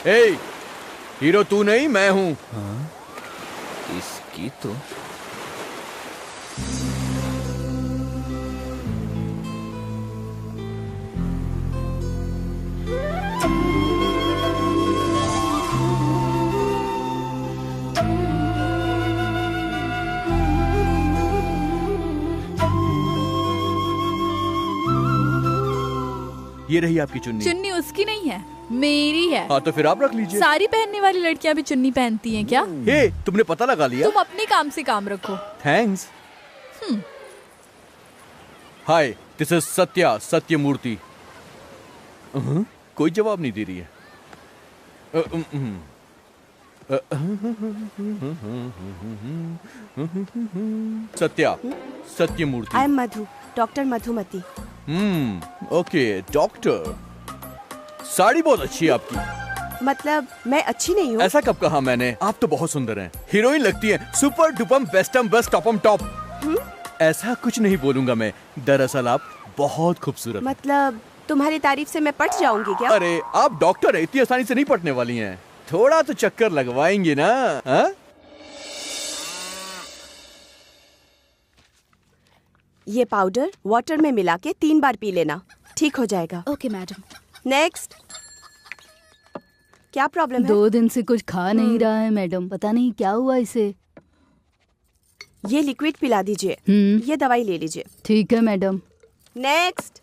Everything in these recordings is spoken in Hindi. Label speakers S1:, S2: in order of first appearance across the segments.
S1: ए, हीरो तू नहीं मैं हूं।
S2: हाँ? इसकी तो
S1: ये रही आपकी चुन्नी।
S3: चुन्नी उसकी नहीं है, मेरी है।
S1: हाँ तो फिर आप रख लीजिए।
S3: सारी पहनने वाली लड़कियां भी चुन्नी पहनती हैं क्या?
S1: हे, तुमने पता लगा लिया?
S3: तुम अपने काम से काम रखो।
S1: Thanks. Hi, this is Satya, Sathyamurthy. कोई जवाब नहीं दे रही है। Satya, Sathyamurthy.
S4: I am Madhu, doctor Madhumati.
S1: Okay doctor. Sari बहुत अच्छी है आपकी।
S4: मतलब मैं अच्छी नहीं हूँ?
S1: ऐसा कब कहा मैंने? आप तो बहुत सुंदर हैं, हीरोइन लगती हैं, सुपर डुपम बेस्टम बेस्ट टॉपम टॉप। ऐसा कुछ नहीं बोलूंगा मैं, दरअसल आप बहुत खूबसूरत।
S4: मतलब तुम्हारी तारीफ से मैं पट जाऊंगी क्या?
S1: अरे आप डॉक्टर है, इतनी आसानी से नहीं पटने वाली हैं। थोड़ा तो चक्कर लगवाएंगे ना? हा?
S4: ये पाउडर वाटर में मिला के 3 बार पी लेना, ठीक हो जाएगा।
S3: Okay madam.
S4: नेक्स्ट। क्या प्रॉब्लम है?
S5: 2 दिन से कुछ खा नहीं रहा है मैडम, पता नहीं क्या हुआ इसे।
S4: ये लिक्विड पिला दीजिए। ये दवाई ले लीजिए।
S5: ठीक है मैडम।
S4: नेक्स्ट।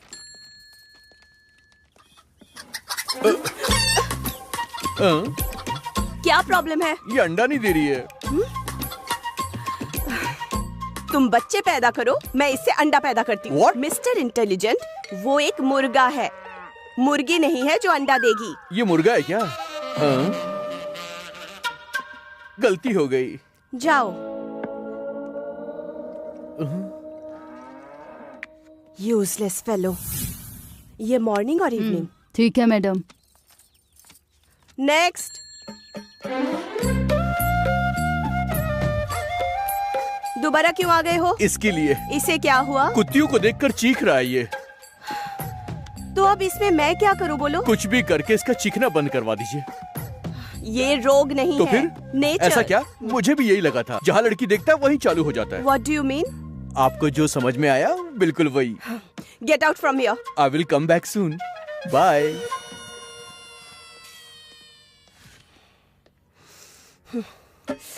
S4: क्या प्रॉब्लम है?
S1: ये अंडा नहीं दे रही है।
S4: तुम बच्चे पैदा करो, मैं इससे अंडा पैदा करती हूँ।
S1: What?
S4: मिस्टर इंटेलिजेंट, वो एक मुर्गा है, मुर्गी नहीं है जो अंडा देगी।
S1: ये मुर्गा है क्या? हाँ? गलती हो गई।
S4: जाओ। Useless fellow. ये मॉर्निंग और इवनिंग।
S5: ठीक है मैडम।
S4: नेक्स्ट। दोबारा क्यों आ गए हो?
S1: इसके लिए।
S4: इसे क्या हुआ?
S1: कुत्तियों को देखकर चीख रहा है ये।
S4: तो अब इसमें मैं क्या करूं बोलो?
S1: कुछ भी करके इसका चीखना बंद करवा दीजिए।
S4: ये रोग नहीं
S1: तो
S4: है,
S1: फिर
S4: नेचर।
S1: ऐसा क्या? मुझे भी यही लगा था, जहाँ लड़की देखता है वहीं चालू हो जाता है।
S4: What do you mean?
S1: आपको जो समझ में आया बिल्कुल वही।
S4: Get out from here.
S1: I will come back soon. Bye.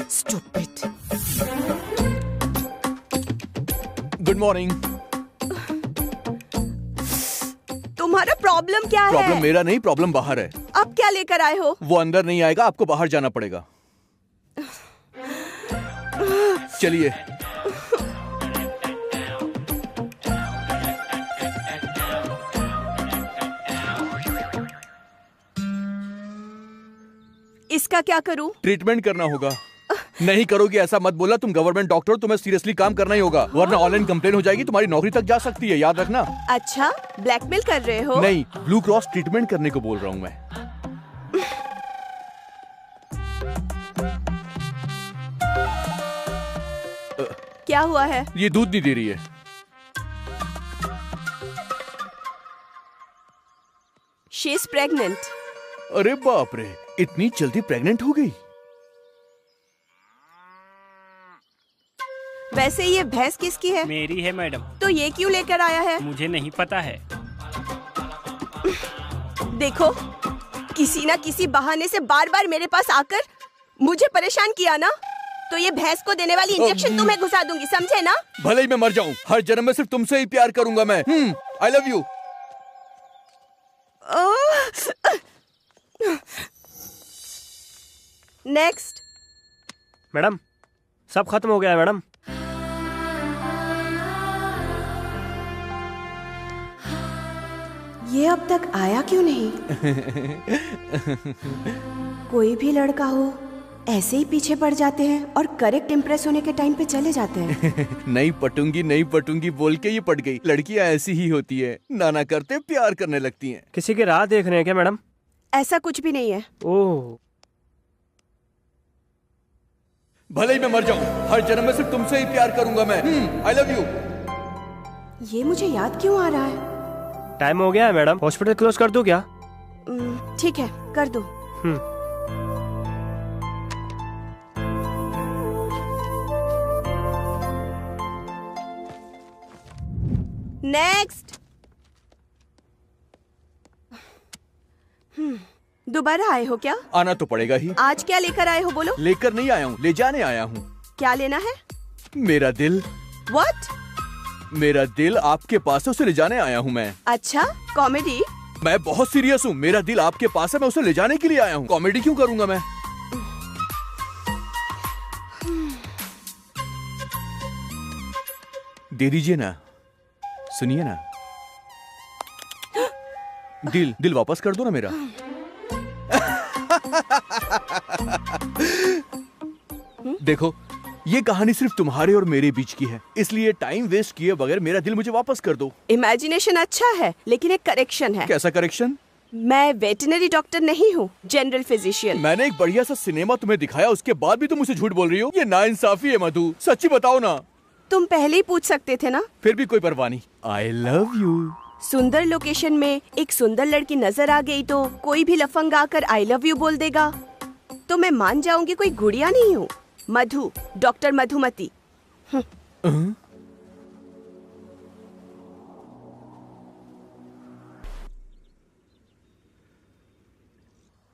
S4: Stupid.
S1: Good morning.
S4: तुम्हारा प्रॉब्लम क्या है?
S1: प्रॉब्लम मेरा नहीं, प्रॉब्लम बाहर है।
S4: अब क्या लेकर आए हो?
S1: वो अंदर नहीं आएगा, आपको बाहर जाना पड़ेगा। चलिए।
S4: इसका क्या करूं?
S1: ट्रीटमेंट करना होगा। नहीं करोगे ऐसा मत बोला, तुम गवर्नमेंट डॉक्टर हो, तुम्हें सीरियसली काम करना ही होगा, वरना ऑनलाइन कंप्लेन हो जाएगी, तुम्हारी नौकरी तक जा सकती है, याद रखना।
S4: अच्छा, ब्लैकमेल कर रहे हो?
S1: नहीं, ब्लू क्रॉस ट्रीटमेंट करने को बोल रहा हूँ मैं।
S4: क्या हुआ है?
S1: ये दूध नहीं दे रही है।
S4: She is pregnant.
S1: अरे बाप रे, इतनी जल्दी प्रेग्नेंट हो गई?
S4: वैसे ये भैंस किसकी है?
S6: मेरी है मैडम।
S4: तो ये क्यों लेकर आया है?
S6: मुझे नहीं पता है।
S4: देखो, किसी ना किसी बहाने से बार बार मेरे पास आकर मुझे परेशान किया ना, तो ये भैंस को देने वाली इंजेक्शन तुम्हें घुसा दूंगी, समझे ना?
S1: भले ही मैं मर जाऊं, हर जन्म में सिर्फ तुमसे ही प्यार करूंगा मैं। आई लव यू।
S4: नेक्स्ट।
S6: मैडम, सब खत्म हो गया मैडम।
S4: ये अब तक आया क्यों नहीं? कोई भी लड़का हो ऐसे ही पीछे पड़ जाते हैं और करेक्ट इम्प्रेस होने के टाइम पे चले जाते हैं।
S1: नहीं पटूंगी बोल के ये पट गई। लड़कियां ऐसी ही होती है, नाना करते प्यार करने लगती हैं।
S6: किसी की राह देख रहे हैं क्या मैडम?
S4: ऐसा कुछ भी नहीं है।
S6: ओह,
S1: भले ही मैं मर जाऊं, हर जन्म में सिर्फ तुमसे ही प्यार करूंगा मैं। आई लव यू।
S4: ये मुझे याद क्यों आ रहा है?
S6: टाइम हो गया है मैडम, हॉस्पिटल क्लोज कर दूं क्या?
S4: ठीक है, कर दो। नेक्स्ट। दोबारा आए हो क्या?
S1: आना तो पड़ेगा ही।
S4: आज क्या लेकर आए हो बोलो?
S1: लेकर नहीं आया हूँ, ले जाने आया हूँ।
S4: क्या लेना है?
S1: मेरा दिल।
S4: What?
S1: मेरा दिल आपके पास है, उसे ले जाने आया हूँ मैं।
S4: अच्छा, कॉमेडी?
S1: मैं बहुत सीरियस हूँ। मेरा दिल आपके पास है, मैं उसे ले जाने के लिए आया हूँ। कॉमेडी क्यों करूंगा मैं? दे दीजिए ना, सुनिए ना। दिल वापस कर दो ना मेरा। देखो, ये कहानी सिर्फ तुम्हारे और मेरे बीच की है, इसलिए टाइम वेस्ट किए बगैर मेरा दिल मुझे वापस कर दो।
S4: इमेजिनेशन अच्छा है, लेकिन एक करेक्शन है।
S1: कैसा करेक्शन?
S4: मैं वेटरनरी डॉक्टर नहीं हूँ, जनरल फिजिशियन।
S1: मैंने एक बढ़िया सा सिनेमा तुम्हें दिखाया, उसके बाद भी तुम मुझे झूठ बोल रही हो। ये नाइंसाफी है मधु, सच्ची बताओ ना।
S4: तुम पहले ही पूछ सकते थे ना।
S1: फिर भी कोई परवाह नहीं। आई लव यू।
S4: सुंदर लोकेशन में एक सुंदर लड़की नजर आ गई तो कोई भी लफंगा आकर आई लव यू बोल देगा तो मैं मान जाऊंगी कोई गुड़िया नहीं हूँ। Madhu, doctor Madhumati.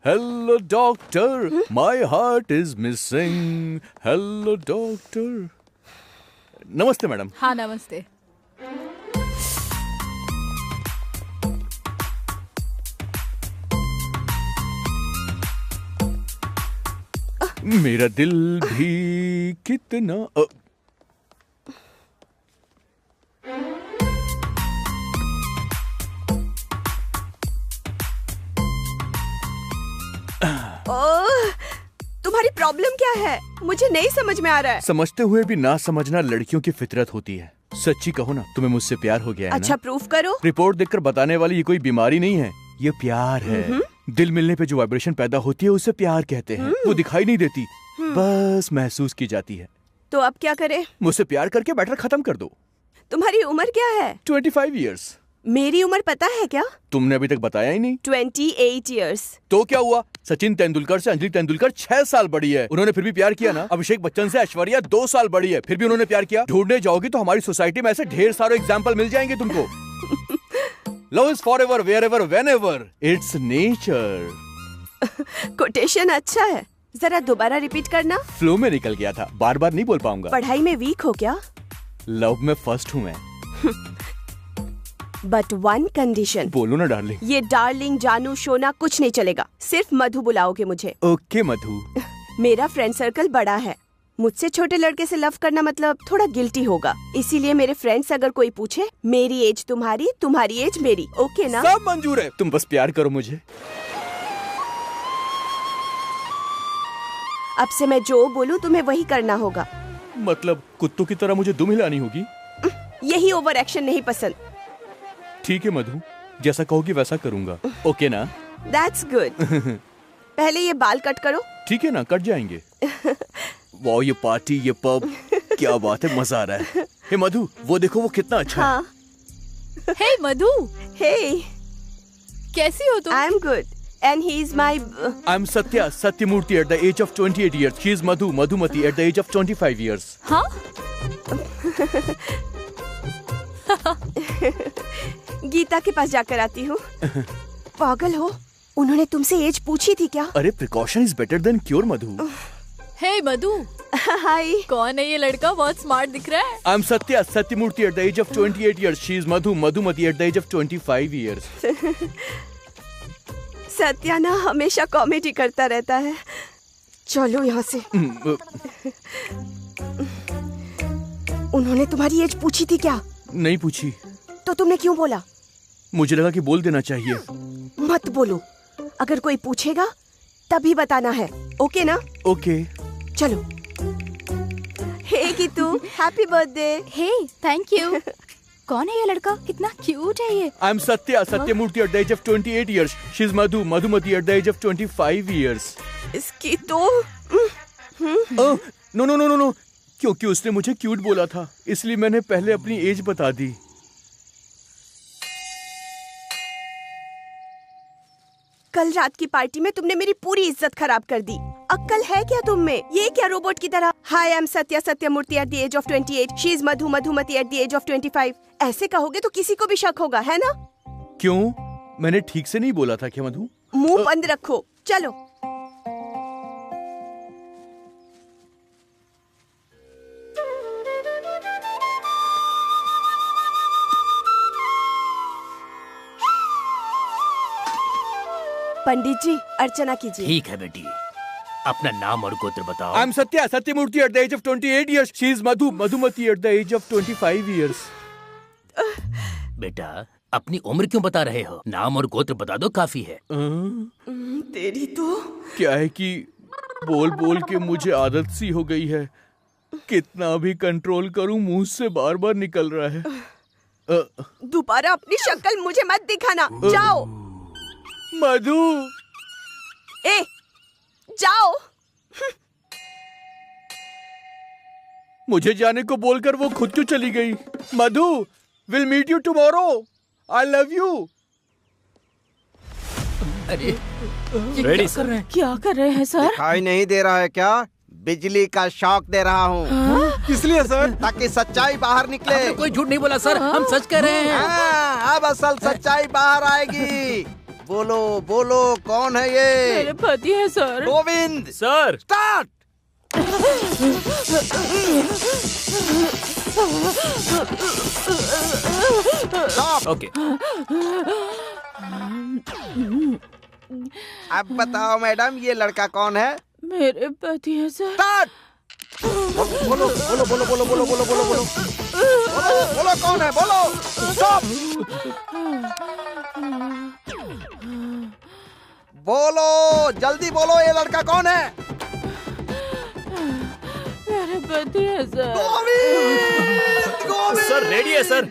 S1: Hello doctor, my heart is missing. Hello doctor. नमस्ते मैडम।
S3: हाँ नमस्ते।
S1: मेरा दिल भी कितना
S4: ओह, तुम्हारी प्रॉब्लम क्या है? मुझे नहीं समझ में आ रहा है।
S1: समझते हुए भी ना समझना लड़कियों की फितरत होती है। सच्ची कहो ना, तुम्हें मुझसे प्यार हो गया है
S4: अच्छा
S1: ना?
S4: प्रूफ करो।
S1: रिपोर्ट देखकर बताने वाली ये कोई बीमारी नहीं है, ये प्यार है। दिल मिलने पे जो वाइब्रेशन पैदा होती है उसे प्यार कहते हैं। वो दिखाई नहीं देती, बस महसूस की जाती है।
S4: तो अब क्या करें?
S1: मुझसे प्यार करके मैटर खत्म कर दो।
S4: तुम्हारी उम्र क्या है?
S1: 25 इयर्स।
S4: मेरी उम्र पता है क्या?
S1: तुमने अभी तक बताया ही नहीं।
S4: 28 इयर्स।
S1: तो क्या हुआ? सचिन तेंदुलकर से अंजलि तेंदुलकर 6 साल बड़ी है, उन्होंने फिर भी प्यार किया ना। अभिषेक बच्चन से ऐश्वर्या 2 साल बड़ी है, फिर भी उन्होंने प्यार किया। ढूंढने जाओगी तो हमारी सोसाइटी में ऐसे ढेर सारे एग्जाम्पल मिल जाएंगे तुमको। Love is forever, wherever, whenever, it's nature.
S4: Quotation अच्छा है, जरा दोबारा रिपीट करना।
S1: फ्लो में निकल गया था, बार बार नहीं बोल पाऊंगा।
S4: पढ़ाई में वीक हो क्या?
S1: लव में फर्स्ट हूँ मैं।
S4: But one condition.
S1: बोलो ना डार्लिंग।
S4: ये डार्लिंग, जानू, शोना कुछ नहीं चलेगा, सिर्फ मधु बुलाओगे मुझे।
S1: ओके मधु।
S4: मेरा फ्रेंड सर्कल बड़ा है, मुझसे छोटे लड़के से लव करना मतलब थोड़ा गिल्टी होगा, इसीलिए मेरे फ्रेंड्स अगर कोई पूछे, मेरी एज तुम्हारी, तुम्हारी एज मेरी, ओके ना?
S1: सब मंजूर है, तुम बस प्यार करो मुझे।
S4: अब से मैं जो बोलूं तुम्हें वही करना होगा।
S1: मतलब कुत्तों की तरह मुझे दुम हिलानी होगी?
S4: यही ओवर एक्शन नहीं पसंद।
S1: ठीक है मधु, जैसा कहोगी वैसा करूंगा, ओके ना?
S4: That's good. पहले ये बाल कट करो।
S1: ठीक है ना, कट जाएंगे। वाह, ये पार्टी, ये पब, क्या बात है, मजा आ रहा है। हे मधु, वो देखो, वो कितना अच्छा
S4: हाँ।
S3: हे मधु,
S4: हे,
S3: कैसी हो तुम?
S4: I am good and he is my
S1: I am Satya, Satyamurthy at the age of 28 years. She is Madhu, Madhumati at the age of 25 years.
S3: हाँ?
S4: गीता के पास जाकर आती हूँ। पागल हो, उन्होंने तुमसे एज पूछी थी क्या?
S1: अरे precaution is better than cure, मधु।
S3: हे मधु,
S4: हाय।
S3: कौन है ये लड़का? बहुत स्मार्ट दिख रहा है।
S1: I am Satya, Satyamurthy at the age of 28 years. She is Madhu, Madhumati at the age of 25 years.
S4: Satya ना हमेशा कॉमेडी करता रहता है। चलो यहाँ से। उन्होंने तुम्हारी एज पूछी थी क्या?
S1: नहीं पूछी।
S4: तो तुमने क्यों बोला?
S1: मुझे लगा कि बोल देना चाहिए।
S4: मत बोलो, अगर कोई पूछेगा तभी बताना है, ओके ना?
S1: ओके।
S4: चलो। Hey Geetu, happy birthday.
S3: Hey, thank you. कौन है ये लड़का? कितना क्यूट है ये।
S1: I am Satya, Satyamurthy at the age of 28 years. She is Madhu, Madhumati at the age of 25 years.
S4: इसकी तो
S1: no no no no no, क्योंकि उसने मुझे क्यूट बोला था, इसलिए मैंने पहले अपनी एज बता दी।
S4: कल रात की पार्टी में तुमने मेरी पूरी इज्जत खराब कर दी। अक्ल है क्या तुम में? ये क्या रोबोट की तरह hi I am Satya Satyamurthy at the age of 28, she is Madhu Madhumati at the age of 25 ऐसे कहोगे तो किसी को भी शक होगा, है ना?
S1: क्यों? मैंने ठीक से नहीं बोला था क्या मधु?
S4: मुंह बंद रखो, चलो। पंडित जी अर्चना कीजिए।
S2: ठीक है बेटी, अपना नाम और गोत्र बताओ।
S1: I am Satya Satyamurthy at the age of 28 years. She is Madhu Madhumati at the age of 25 years.
S2: बेटा अपनी उम्र क्यों बता रहे हो? नाम और गोत्र बता दो, काफी है।
S4: तेरी तो
S1: क्या है कि बोल बोल के मुझे आदत सी हो गई है। कितना भी कंट्रोल करूं मुंह से बार बार निकल रहा है।
S4: दोबारा अपनी शक्ल मुझे मत दिखाना, जाओ।
S1: मधु
S4: ए जाओ।
S1: मुझे जाने को बोलकर वो खुद क्यों चली गई? Madhu will meet you tomorrow, I love you.
S2: अरे
S6: रेडी सर।
S7: क्या कर रहे हैं सर?
S8: दिखाई नहीं दे रहा है क्या? बिजली का शॉक दे रहा हूँ।
S6: किस लिए सर?
S8: ताकि सच्चाई बाहर निकले।
S2: आपने कोई झूठ नहीं बोला सर, हम सच कह रहे हैं।
S8: हाँ, अब असल सच्चाई बाहर आएगी। बोलो बोलो कौन है ये?
S7: मेरे पति है sir.
S8: Govind.
S6: Sir
S8: start.
S2: Okay,
S8: अब बताओ मैडम ये लड़का कौन है?
S7: मेरे पति है सर।
S8: स्टार्ट। बोलो बोलो बोलो बोलो बोलो बोलो बोलो बोलो बोलो कौन है? बोलो। स्टॉप। बोलो जल्दी बोलो, ये लड़का कौन है?
S7: मेरे पति है sir.
S8: Govind Govind.
S6: Sir ready है सर।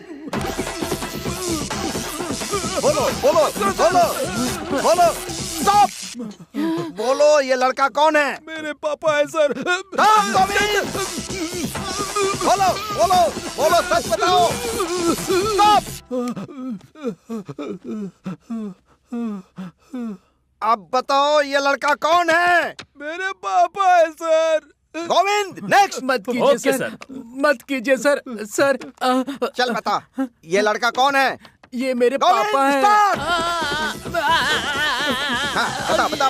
S8: बोलो बोलो बोलो बोलो। स्टॉप। बोलो ये लड़का कौन है?
S1: मेरे पापा है सर।
S8: स्टॉप गोविंद। बोलो बोलो बोलो सच बताओ। स्टॉप। अब बताओ ये लड़का कौन है?
S1: मेरे पापा है सर।
S8: गोविंद नेक्स्ट।
S2: मत कीजिए
S6: ओके
S2: सर, मत कीजिए सर। सर
S8: चल बता ये लड़का कौन है?
S2: ये मेरे
S8: गोविंद
S2: पापा हैं।
S8: स्टार्ट। हाँ बता बता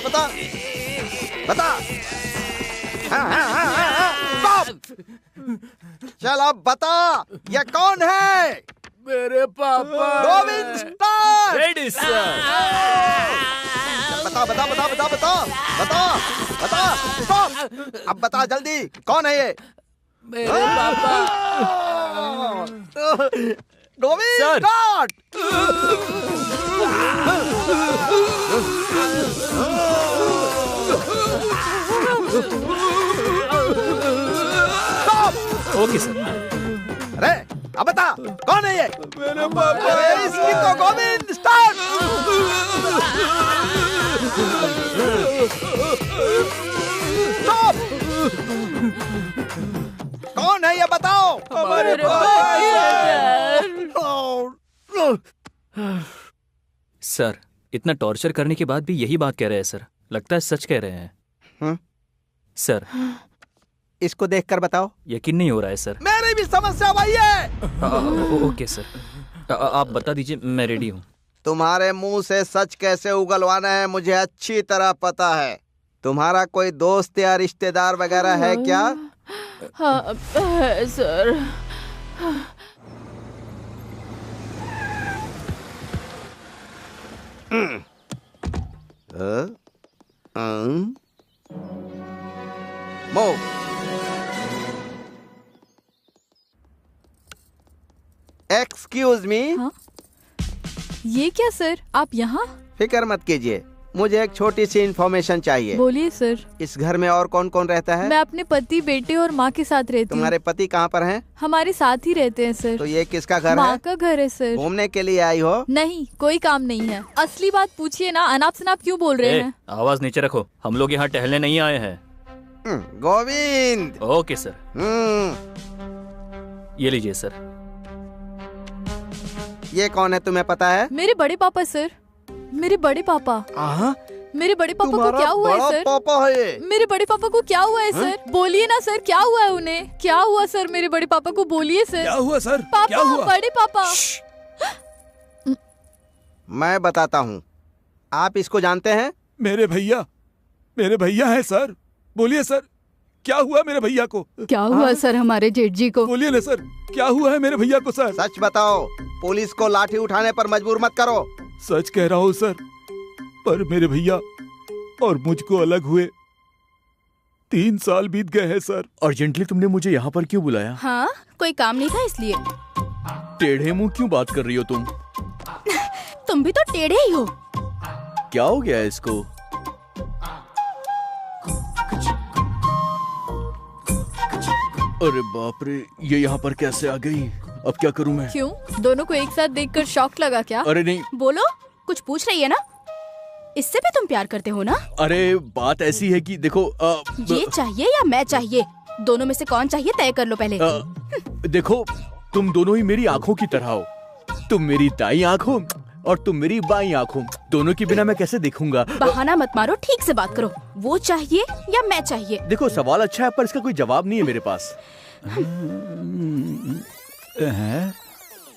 S8: बता। हाँ स्टॉप। चल अब बता ये कौन है?
S2: मेरे पापा।
S8: गोविंद स्टार्ट।
S6: Ready sir.
S8: बता बता बता बता बता बता बता। स्टॉप। अब बता जल्दी कौन है ये?
S2: मेरे पापा।
S8: Govind
S6: sir.
S8: Start.
S6: Okay sir.
S8: अरे अब बता कौन है ये?
S1: मेरे पापा।
S8: अरे इसकी तो गोविंद स्टार्ट। स्टॉप। कौन है ये बताओ?
S1: हमारे
S7: मेरे
S1: पापा
S7: पति
S1: है
S7: है
S1: सर।
S6: सर इतना टॉर्चर करने के बाद भी यही बात कह रहे हैं सर। लगता है सच कह रहे हैं। सर
S8: इसको देखकर बताओ।
S6: यकीन नहीं हो रहा है सर।
S8: मेरी भी समस्या वही है।
S6: ओके सर, आप बता दीजिए, मैं रेडी हूँ।
S8: तुम्हारे मुंह से सच कैसे उगलवाना है मुझे अच्छी तरह पता है। तुम्हारा कोई दोस्त या रिश्तेदार वगैरह है क्या?
S7: हाँ है सर।
S8: मूव। Excuse me.
S3: हाँ? ये क्या सर, आप यहाँ?
S8: फिक्र मत कीजिए, मुझे एक छोटी सी इन्फॉर्मेशन चाहिए।
S3: बोलिए सर।
S8: इस घर में और कौन कौन रहता है?
S3: मैं अपने पति, बेटे और माँ के साथ रहती हूँ।
S8: तुम्हारे पति कहाँ पर हैं?
S3: हमारे साथ ही रहते हैं सर।
S8: तो ये किसका घर
S3: माँ
S8: है?
S3: का घर है सर।
S8: घूमने के लिए आई हो?
S3: नहीं, कोई काम नहीं है। असली बात पूछिए ना, अनाप शनाप क्यों बोल रहे हैं?
S6: आवाज नीचे रखो, हम लोग यहाँ टहलने नहीं आए हैं।
S8: गोविंद।
S6: Okay sir. ये लीजिए सर।
S8: ये कौन है तुम्हें पता है?
S3: मेरे बड़े पापा सर, मेरे बड़े पापा। मेरे बड़े पापा को
S8: तुम्हारा
S3: क्या हुआ है
S8: बड़ा
S3: सर?
S8: पापा है ये।
S3: मेरे बड़े पापा को क्या हुआ है सर? बोलिए ना सर, क्या हुआ है उन्हें? क्या हुआ सर? मेरे बड़े पापा को बोलिए सर।
S1: क्या हुआ सर?
S3: पापा,
S1: क्या हुआ?
S3: बड़े पापा।
S8: मैं बताता हूँ। आप इसको जानते हैं?
S1: मेरे भैया हैं सर। बोलिए सर, क्या हुआ मेरे भैया को?
S5: क्या हुआ सर हमारे जेठ जी को?
S1: बोलिए ना सर, क्या हुआ है मेरे भैया को सर?
S8: सच बताओ, पुलिस को लाठी उठाने पर मजबूर मत करो।
S1: सच कह रहा हूँ सर, पर मेरे भैया और मुझको अलग हुए 3 साल बीत गए हैं सर। अर्जेंटली तुमने मुझे यहाँ पर क्यों बुलाया?
S7: हाँ, कोई काम नहीं था इसलिए।
S1: टेढ़े मुंह क्यों बात कर रही हो तुम?
S7: तुम भी तो टेढ़े ही हो।
S1: क्या हो गया है इसको? अरे बाप रे, ये यहाँ पर कैसे आ गई? अब क्या करूँ मैं?
S3: क्यों? दोनों को एक साथ देखकर शॉक लगा क्या?
S1: अरे नहीं।
S7: बोलो, कुछ पूछ रही है ना? इससे भी तुम प्यार करते हो ना?
S1: अरे बात ऐसी है कि देखो
S7: ये चाहिए या मैं चाहिए? दोनों में से कौन चाहिए तय कर लो पहले।
S1: देखो, तुम दोनों ही मेरी आंखों की तरह हो। तुम मेरी दाई आंख हो और तुम मेरी बाई आंख हो। दोनों के बिना मैं कैसे देखूंगा?
S7: बहाना मत मारो, ठीक से बात करो। वो चाहिए या मैं चाहिए?
S1: देखो, सवाल अच्छा है पर इसका कोई जवाब नहीं है मेरे पास।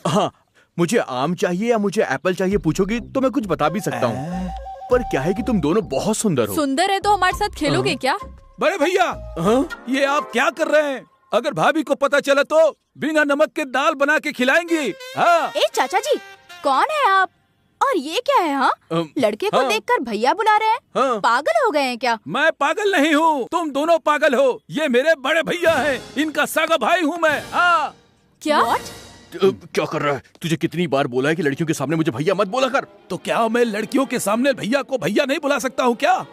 S1: हाँ, मुझे आम चाहिए या मुझे एप्पल चाहिए पूछोगी तो मैं कुछ बता भी सकता हूँ, पर क्या है कि तुम दोनों बहुत सुंदर हो।
S3: सुंदर है तो हमारे साथ खेलोगे क्या?
S9: बड़े भैया, ये आप क्या कर रहे हैं? अगर भाभी को पता चला तो बिना नमक के दाल बना के खिलाएंगी। हाँ।
S7: ए चाचा जी, कौन है आप? और ये क्या है? हाँ, लड़के को देखकर भैया बुला रहे हैं। पागल हो गए हैं क्या?
S9: मैं पागल नहीं हूँ, तुम दोनों पागल हो। ये मेरे बड़े भैया हैं, इनका सगा भाई हूँ मैं। हाँ।
S3: क्या?
S1: क्या कर रहा है? तुझे कितनी बार बोला है कि लड़कियों के सामने मुझे भैया मत बोला कर।
S9: तो क्या मैं लड़कियों के सामने भैया को भैया नहीं बुला सकता हूँ क्या?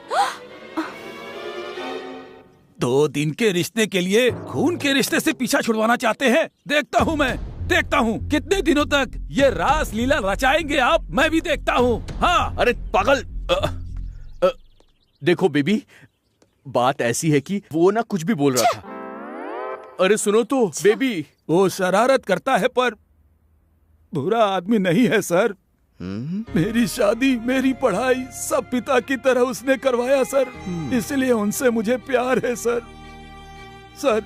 S9: 2 दिन के रिश्ते के लिए खून के रिश्ते से पीछा छुड़वाना चाहते हैं। देखता हूँ कितने दिनों तक ये रास लीला रचाएंगे आप। मैं भी देखता हूँ। हाँ।
S1: अरे पागल, देखो बेबी, बात ऐसी है कि वो ना कुछ भी बोल रहा था। अरे सुनो तो बेबी,
S9: वो शरारत करता है पर बुरा आदमी नहीं है सर। मेरी शादी, मेरी पढ़ाई सब पिता की तरह उसने करवाया सर। इसलिए उनसे मुझे प्यार है सर। सर,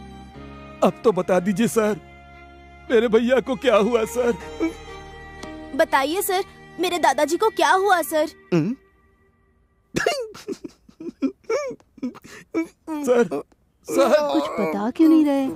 S9: अब तो बता दीजिए सर, मेरे भैया को क्या हुआ सर?
S7: बताइए सर, मेरे दादाजी को क्या हुआ सर?
S9: सर,
S5: कुछ बता क्यों नहीं रहे?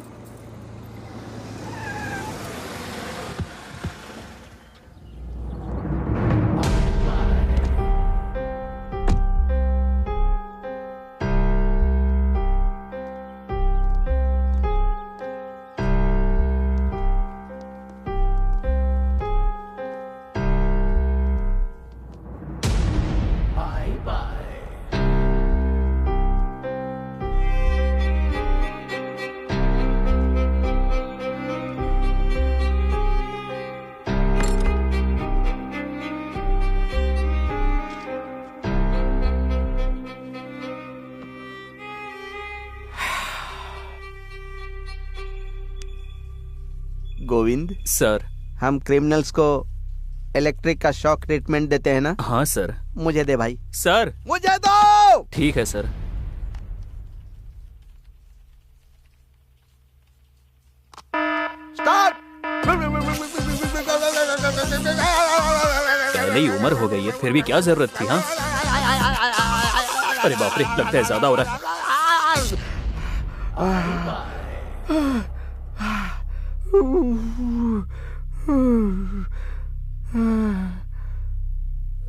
S8: गोविंद
S6: सर।
S8: हम क्रिमिनल्स को इलेक्ट्रिक का शॉक ट्रीटमेंट देते हैं ना?
S6: हाँ सर।
S8: मुझे दे भाई।
S6: सर,
S8: मुझे दो।
S6: ठीक है सर।
S8: स्टार्ट।
S6: पहले ही उम्र हो गई है, फिर भी क्या जरूरत थी? हाँ। अरे बाप रे, लगता है ज्यादा हो रहा है।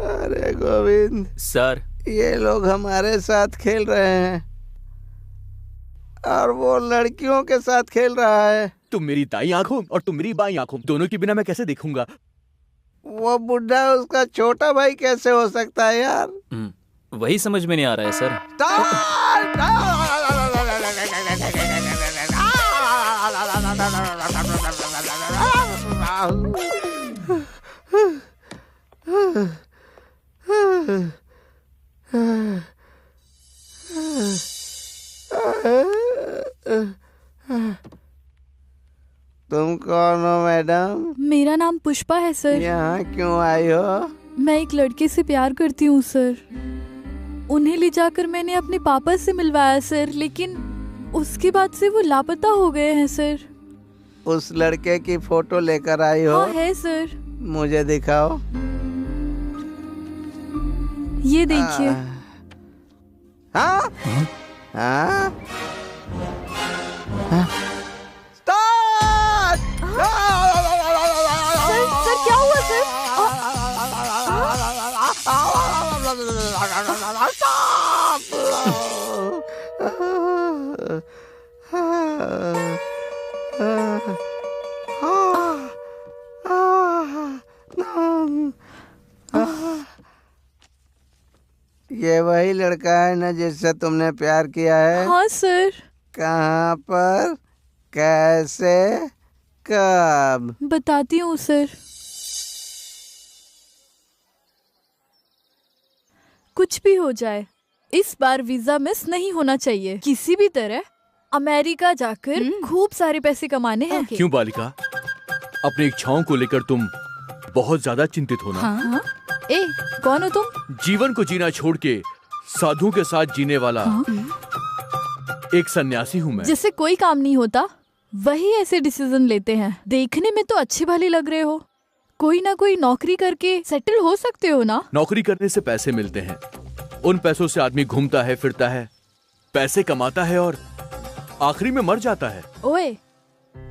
S8: अरे गोविंद
S6: सर,
S8: ये लोग हमारे साथ खेल रहे हैं और वो लड़कियों के साथ खेल रहा है।
S1: तुम मेरी दाई आंख हो और तुम मेरी बाई आंख हो। दोनों के बिना मैं कैसे देखूंगा?
S8: वो बुढ़ा उसका छोटा भाई कैसे हो सकता है यार?
S6: वही समझ में नहीं आ रहा है सर।
S8: तुम कौन हो मैडम?
S3: मेरा नाम पुष्पा है सर।
S8: यहाँ क्यों आई हो?
S3: मैं एक लड़के से प्यार करती हूँ सर। उन्हें ले जाकर मैंने अपने पापा से मिलवाया सर, लेकिन उसके बाद से वो लापता हो गए हैं सर।
S8: उस लड़के की फोटो लेकर आई हो?
S3: हाँ है सर।
S8: मुझे दिखाओ।
S3: ये देखिए।
S8: हाँ? हाँ?
S3: सर क्या हुआ सर?
S8: ये वही लड़का है ना जिससे तुमने प्यार किया है?
S3: हाँ सर।
S8: कहाँ पर, कैसे, कब?
S3: बताती हूँ सर। कुछ भी हो जाए, इस बार वीजा मिस नहीं होना चाहिए। किसी भी तरह अमेरिका जाकर खूब सारे पैसे कमाने हैं।
S1: क्यों बालिका, अपनी इच्छाओं को लेकर तुम बहुत ज्यादा चिंतित हो ना?
S3: हाँ? ए, कौन हो तुम?
S1: जीवन को जीना छोड़ के साधुओं के साथ जीने वाला एक सन्यासी हूँ मैं।
S3: जिससे कोई काम नहीं होता वही ऐसे डिसीजन लेते हैं। देखने में तो अच्छे भले लग रहे हो, कोई ना कोई नौकरी करके सेटल हो सकते हो ना?
S1: नौकरी करने से पैसे मिलते हैं, उन पैसों से आदमी घूमता है, फिरता है, पैसे कमाता है और आखिरी में मर जाता है।
S3: ओए,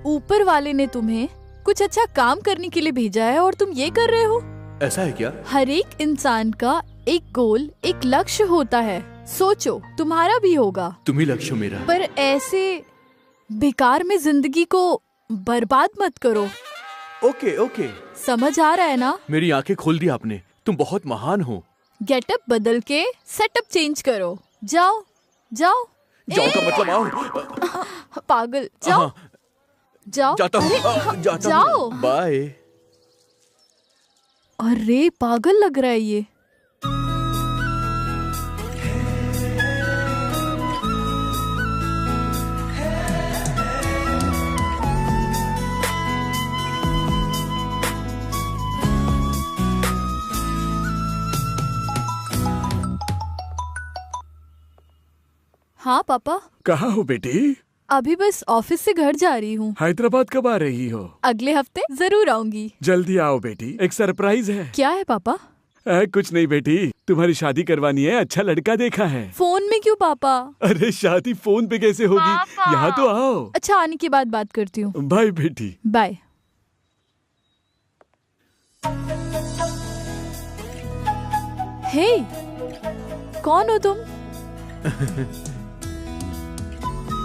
S3: ऊपर वाले ने तुम्हें कुछ अच्छा काम करने के लिए भेजा है और तुम ये कर रहे हो?
S1: ऐसा है क्या?
S3: हर एक इंसान का एक गोल, एक लक्ष्य होता है। सोचो, तुम्हारा भी होगा।
S1: तुम ही लक्ष्य मेरा।
S3: पर ऐसे बेकार में जिंदगी को बर्बाद मत करो।
S1: ओके ओके,
S3: समझ आ रहा है ना?
S1: मेरी आंखें खोल दी आपने। तुम बहुत महान हो।
S3: गेटअप बदल के सेटअप चेंज करो। जाओ जाओ।
S1: जाओ का मतलब आओ।
S3: पागल, जाओ।
S1: हाँ,
S3: जाओ।
S1: जाता हूँ, जाता
S3: जाओ।
S1: हूँ। बाय।
S3: अरे पागल लग रहा है ये। हाँ पापा।
S9: कहाँ हो बेटी?
S3: अभी बस ऑफिस से घर जा रही हूँ।
S9: हैदराबाद कब आ रही हो?
S3: अगले हफ्ते जरूर आऊंगी।
S9: जल्दी आओ बेटी, एक सरप्राइज है।
S3: क्या है पापा?
S9: कुछ नहीं बेटी, तुम्हारी शादी करवानी है, अच्छा लड़का देखा है।
S3: फोन में क्यों पापा?
S9: अरे शादी फोन पे कैसे होगी, यहाँ तो आओ।
S3: अच्छा, आने के बाद बात करती हूँ।
S9: बाय बेटी।
S3: बाय। हे, कौन हो तुम?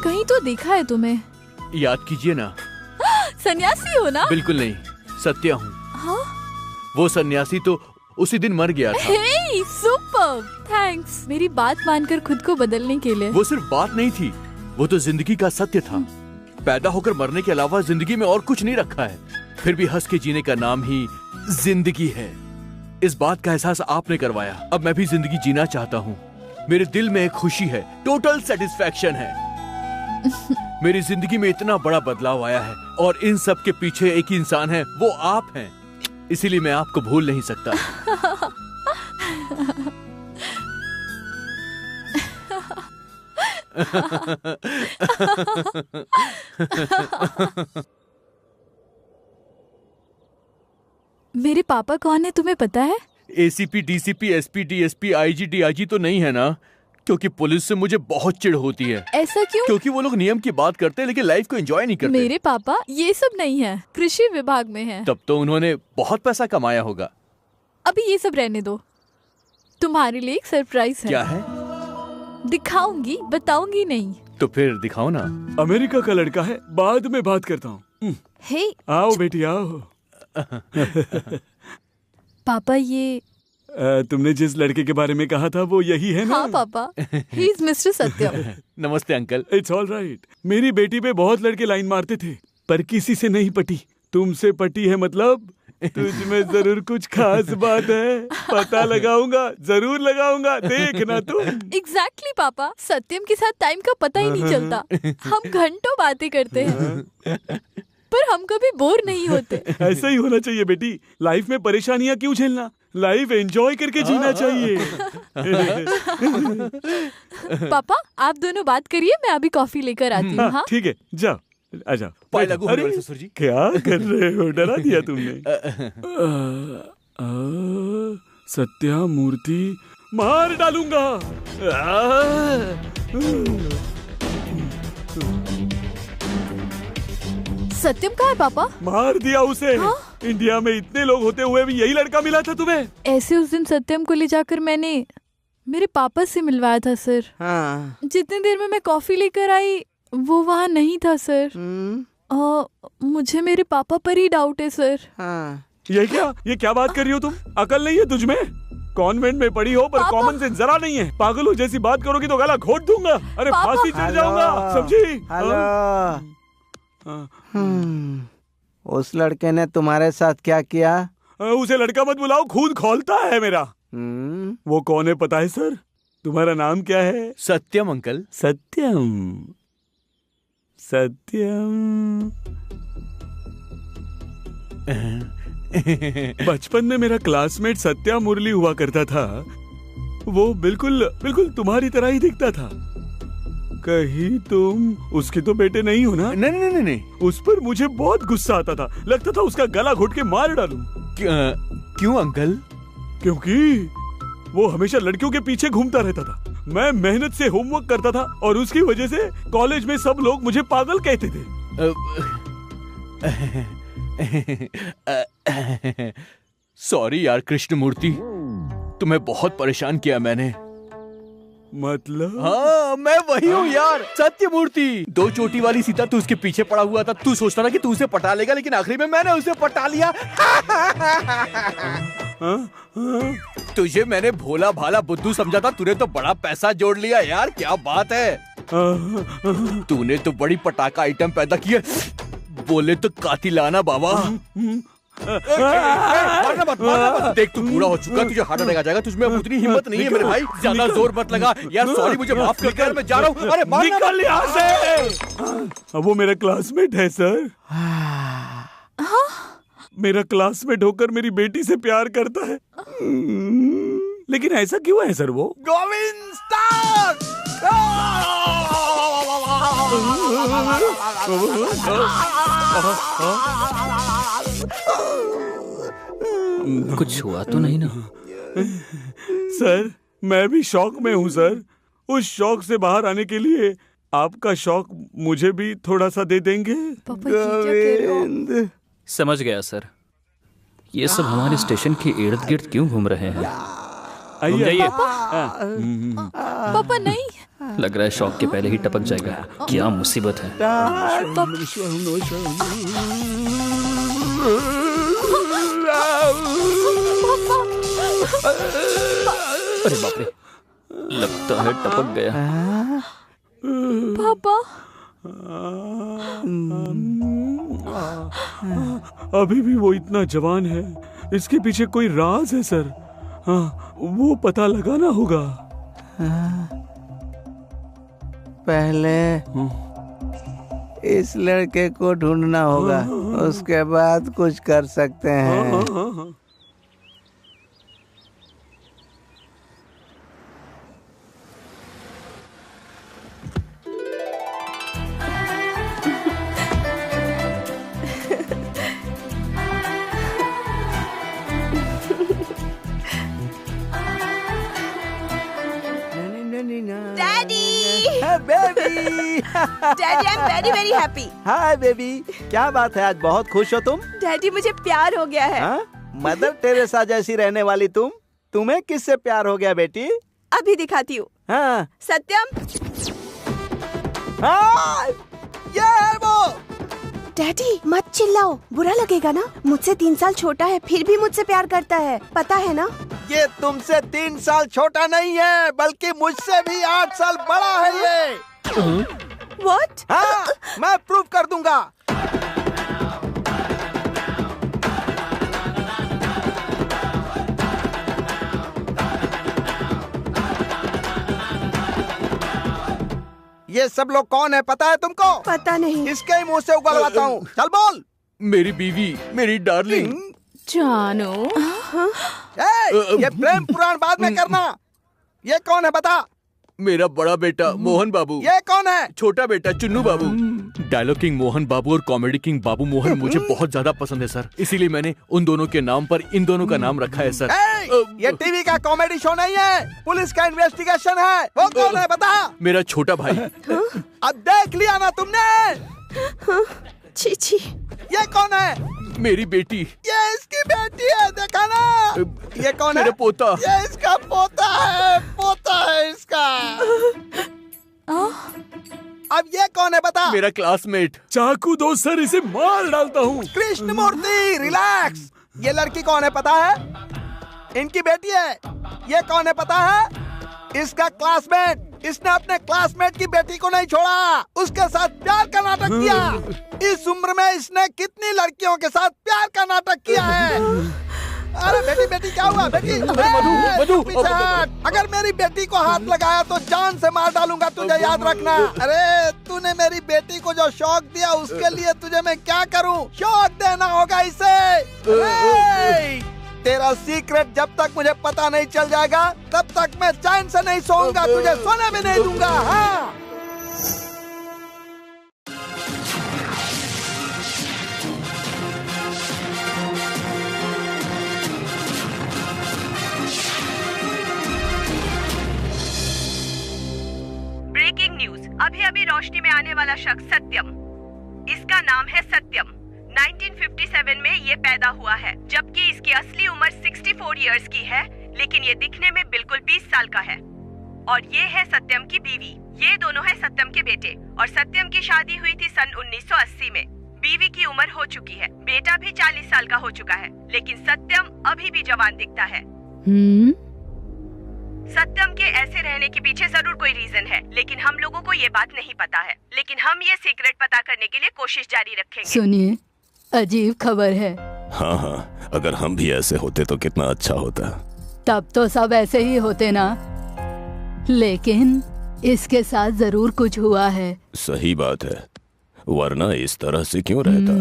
S3: कहीं तो देखा है तुम्हें।
S1: याद कीजिए ना।
S3: सन्यासी हो ना?
S1: बिल्कुल नहीं, सत्य हूँ।
S3: हाँ?
S1: वो सन्यासी तो उसी दिन मर गया था।
S3: हे, सुपर, थैंक्स मेरी बात मानकर खुद को बदलने के लिए।
S1: वो सिर्फ बात नहीं थी, वो तो जिंदगी का सत्य था। पैदा होकर मरने के अलावा जिंदगी में और कुछ नहीं रखा है, फिर भी हंस के जीने का नाम ही जिंदगी है। इस बात का एहसास आपने करवाया। अब मैं भी जिंदगी जीना चाहता हूँ। मेरे दिल में एक खुशी है, टोटल सेटिस्फैक्शन है। मेरी जिंदगी में इतना बड़ा बदलाव आया है और इन सब के पीछे एक ही इंसान है, वो आप हैं। इसीलिए मैं आपको भूल नहीं सकता।
S3: मेरे पापा कौन है तुम्हें पता है?
S1: ACP, DCP, SP, DSP, IG, DIG तो नहीं है ना? क्योंकि पुलिस से मुझे बहुत चिढ़ होती है।
S3: ऐसा क्यों?
S1: क्योंकि वो लोग नियम की बात करते हैं लेकिन लाइफ को एंजॉय नहीं करते।
S3: मेरे पापा ये सब नहीं है, कृषि विभाग में है।
S1: तब तो उन्होंने बहुत पैसा कमाया होगा।
S3: अभी ये सब रहने दो, तुम्हारे लिए एक सरप्राइज है।
S1: क्या है?
S3: दिखाऊंगी, बताऊंगी नहीं।
S1: तो फिर दिखाओ ना।
S9: अमेरिका का लड़का है, बाद में बात करता हूँ।
S3: हे,
S9: आओ बेटी आओ।
S3: पापा ये
S9: तुमने जिस लड़के के बारे में कहा था वो यही है ना?
S3: हाँ पापा, ही इज मिस्टर सत्यम।
S1: नमस्ते अंकल।
S9: It's all right. मेरी बेटी पे बहुत लड़के लाइन मारते थे पर किसी से नहीं पटी। तुमसे पटी है मतलब तुझ में जरूर कुछ खास बात है। पता लगाऊंगा, जरूर लगाऊंगा, देखना तुम।
S3: एग्जैक्टली पापा, सत्यम के साथ टाइम का पता ही नहीं चलता। हम घंटों बातें करते हैं पर हम कभी बोर नहीं होते।
S9: ऐसा ही होना चाहिए बेटी। लाइफ में परेशानियां क्यों झेलना, लाइफ एंजॉय करके जीना चाहिए।
S3: पापा आप दोनों बात करिए, मैं अभी कॉफी लेकर आती हूँ। हाँ?
S9: ठीक है, जाओ आजा।
S1: पाए लागू होने
S9: अरे,
S1: वाले ससुर जी।
S9: क्या कर रहे हो? डरा दिया तुमने। सत्या मूर्ति मार डालूंगा।
S3: सत्यम कहाँ है पापा?
S9: मार दिया उसे।
S3: हाँ?
S9: इंडिया में इतने लोग होते हुए भी यही लड़का मिला था तुम्हें?
S3: ऐसे उस दिन सत्यम को ले जाकर मैंने मेरे पापा से मिलवाया था सर।
S8: हाँ।
S3: जितनी देर में मैं कॉफी लेकर आई वो वहाँ नहीं था सर। मुझे मेरे पापा पर ही डाउट है सर।
S8: हाँ।
S9: ये क्या बात कर रही हो तुम? अकल नहीं है तुझमें? कॉन्वेंट में पढ़ी हो पर कॉमन सेंस जरा नहीं है। पागलों जैसी बात करोगी तो गला घोट दूंगा। अरे फांसी चढ़ जाऊंगा, समझी?
S8: हेलो। उस लड़के ने तुम्हारे साथ क्या किया?
S9: उसे लड़का मत बुलाओ, खून खौलता है मेरा। वो कौन है पता है सर? तुम्हारा नाम क्या है?
S1: सत्यम अंकल।
S9: सत्यम। सत्यम। बचपन में मेरा क्लासमेट सत्या मुरली हुआ करता था। वो बिल्कुल तुम्हारी तरह ही दिखता था। कहीं तुम उसके तो बेटे नहीं हो ना?
S1: नहीं।
S9: उस पर मुझे बहुत गुस्सा आता था। लगता था उसका गला घोट के मार डालूं।
S1: क्यों अंकल?
S9: क्योंकि वो हमेशा लड़कियों के पीछे घूमता रहता था। मैं मेहनत से होमवर्क करता था और उसकी वजह से कॉलेज में सब लोग मुझे पागल कहते थे।
S1: सॉरी यार कृष्णमूर्ति, तुम्हें बहुत परेशान किया मैंने।
S9: मतलब?
S1: हाँ मैं वही हूँ यार, सत्यमूर्ति। 2 चोटी वाली सीता तू उसके पीछे पड़ा हुआ था। तू सोचता था कि तू उसे पटा लेगा, लेकिन आखिरी में मैंने उसे पटा लिया। तुझे मैंने भोला भाला बुद्धू समझा था, तूने तो बड़ा पैसा जोड़ लिया यार। क्या बात है, तूने तो बड़ी पटाखा आइटम पैदा किया। बोले तो कातिलाना बाबा। मारना मत। देख तू पूरा हो चुका, तुझे हार्ट अटैक आ जाएगा। तुझमें अब उतनी हिम्मत नहीं है मेरे भाई। ज्यादा जोर मत लगा यार। सॉरी, मुझे माफ कर यार, मैं जा रहा हूँ। अरे
S9: निकल यहाँ से। अब वो मेरा क्लासमेट है सर। मेरा क्लासमेट होकर मेरी बेटी से प्यार करता है। लेकिन ऐसा क्यों है सर? वो
S1: गोविंद स्टार।
S6: कुछ हुआ तो नहीं ना?
S9: सर मैं भी शौक में हूँ सर। उस शौक से बाहर आने के लिए आपका शौक मुझे भी थोड़ा सा दे देंगे?
S3: पापा ये क्या कह रहे हो?
S6: समझ गया सर। ये सब हमारे स्टेशन के इर्द गिर्द क्यों घूम रहे हैं?
S9: आइए।
S3: पापा नहीं।
S6: लग रहा है शौक के पहले ही टपक जाएगा। क्या मुसीबत है। अरे बाप रे, लगता है टपक गया।
S3: पापा
S9: अभी भी वो इतना जवान है। इसके पीछे कोई राज है सर। हाँ, वो पता लगाना होगा।
S8: पहले इस लड़के को ढूंढना होगा, उसके बाद कुछ कर सकते हैं।
S4: Baby, daddy I am very very happy.
S8: Hi baby, क्या बात है, आज बहुत खुश हो तुम?
S4: डैडी मुझे प्यार हो गया है।
S8: मदर टेरेसा जैसी रहने वाली तुम्हें किससे प्यार हो गया बेटी?
S4: अभी दिखाती हूँ।
S8: हाँ।
S4: सत्यम,
S8: ये है वो।
S4: डैडी मत चिल्लाओ, बुरा लगेगा ना। मुझसे 3 साल छोटा है, फिर भी मुझसे प्यार करता है, पता है ना?
S8: ये तुमसे 3 साल छोटा नहीं है, बल्कि मुझसे भी 8 साल बड़ा है ये।
S4: What?
S8: हाँ, मैं प्रूव कर दूंगा। ये सब लोग कौन है पता है तुमको?
S4: पता नहीं।
S8: इसके ही मुंह से उगलवाता हूँ। चल बोल।
S1: मेरी बीवी, मेरी डार्लिंग।
S7: जानू
S8: ये प्रेम पुराण बाद में करना। ये कौन है बता?
S1: मेरा बड़ा बेटा मोहन बाबू।
S8: ये कौन है?
S1: छोटा बेटा चुन्नू बाबू। डायलॉग किंग मोहन बाबू और कॉमेडी किंग बाबू मोहन मुझे बहुत ज्यादा पसंद है सर, इसीलिए मैंने उन दोनों के नाम पर इन दोनों का नाम रखा है सर।
S8: ये टीवी का कॉमेडी शो नहीं है, पुलिस का इन्वेस्टिगेशन है। वो कौन है बता?
S1: मेरा छोटा भाई।
S8: अब देख लिया ना तुमने?
S4: छी छी।
S8: ये कौन है?
S1: मेरी बेटी।
S8: ये इसकी बेटी है, देखा ना? ये कौन है?
S1: मेरा पोता।
S8: ये इसका पोता है, पोता है इसका। अब ये कौन है बता?
S1: मेरा क्लासमेट।
S9: चाकू दो सर, इसे मार डालता हूँ।
S8: कृष्ण मूर्ति रिलैक्स। ये लड़की कौन है पता है? इनकी बेटी है। ये कौन है पता है? इसका क्लासमेट। इसने अपने क्लासमेट की बेटी को नहीं छोड़ा, उसके साथ प्यार का नाटक किया। इस उम्र में इसने कितनी लड़कियों के साथ प्यार का नाटक किया है। अरे बेटी बेटी क्या हुआ बेटी?
S1: मधु,
S8: पीछे हट। अगर मेरी बेटी को हाथ लगाया तो जान से मार डालूंगा, तुझे याद रखना। अरे तूने मेरी बेटी को जो शौक दिया उसके लिए तुझे मैं क्या करूं? शौक देना होगा इसे। तेरा सीक्रेट जब तक मुझे पता नहीं चल जाएगा तब तक मैं चैन से नहीं सोऊंगा, तुझे सोने भी नहीं दूंगा। हाँ।
S4: Breaking news. अभी अभी रोशनी में आने वाला शख्स सत्यम, इसका नाम है सत्यम। 1957 में ये पैदा हुआ है, जबकि इसकी असली उम्र 64 इयर्स की है, लेकिन ये दिखने में बिल्कुल 20 साल का है। और ये है सत्यम की बीवी। ये दोनों हैं सत्यम के बेटे। और सत्यम की शादी हुई थी सन 1980 में। बीवी की उम्र हो चुकी है, बेटा भी 40 साल का हो चुका है, लेकिन सत्यम अभी भी जवान दिखता है। सत्यम के ऐसे रहने के पीछे जरूर कोई रीजन है, लेकिन हम लोगों को ये बात नहीं पता है। लेकिन हम ये सीक्रेट पता करने के लिए कोशिश जारी रखेंगे।
S5: सुनिए, अजीब खबर है।
S10: हाँ हाँ, अगर हम भी ऐसे होते तो कितना अच्छा होता।
S5: तब तो सब ऐसे ही होते ना, लेकिन इसके साथ जरूर कुछ हुआ है।
S10: सही बात है, वरना इस तरह से क्यों रहता।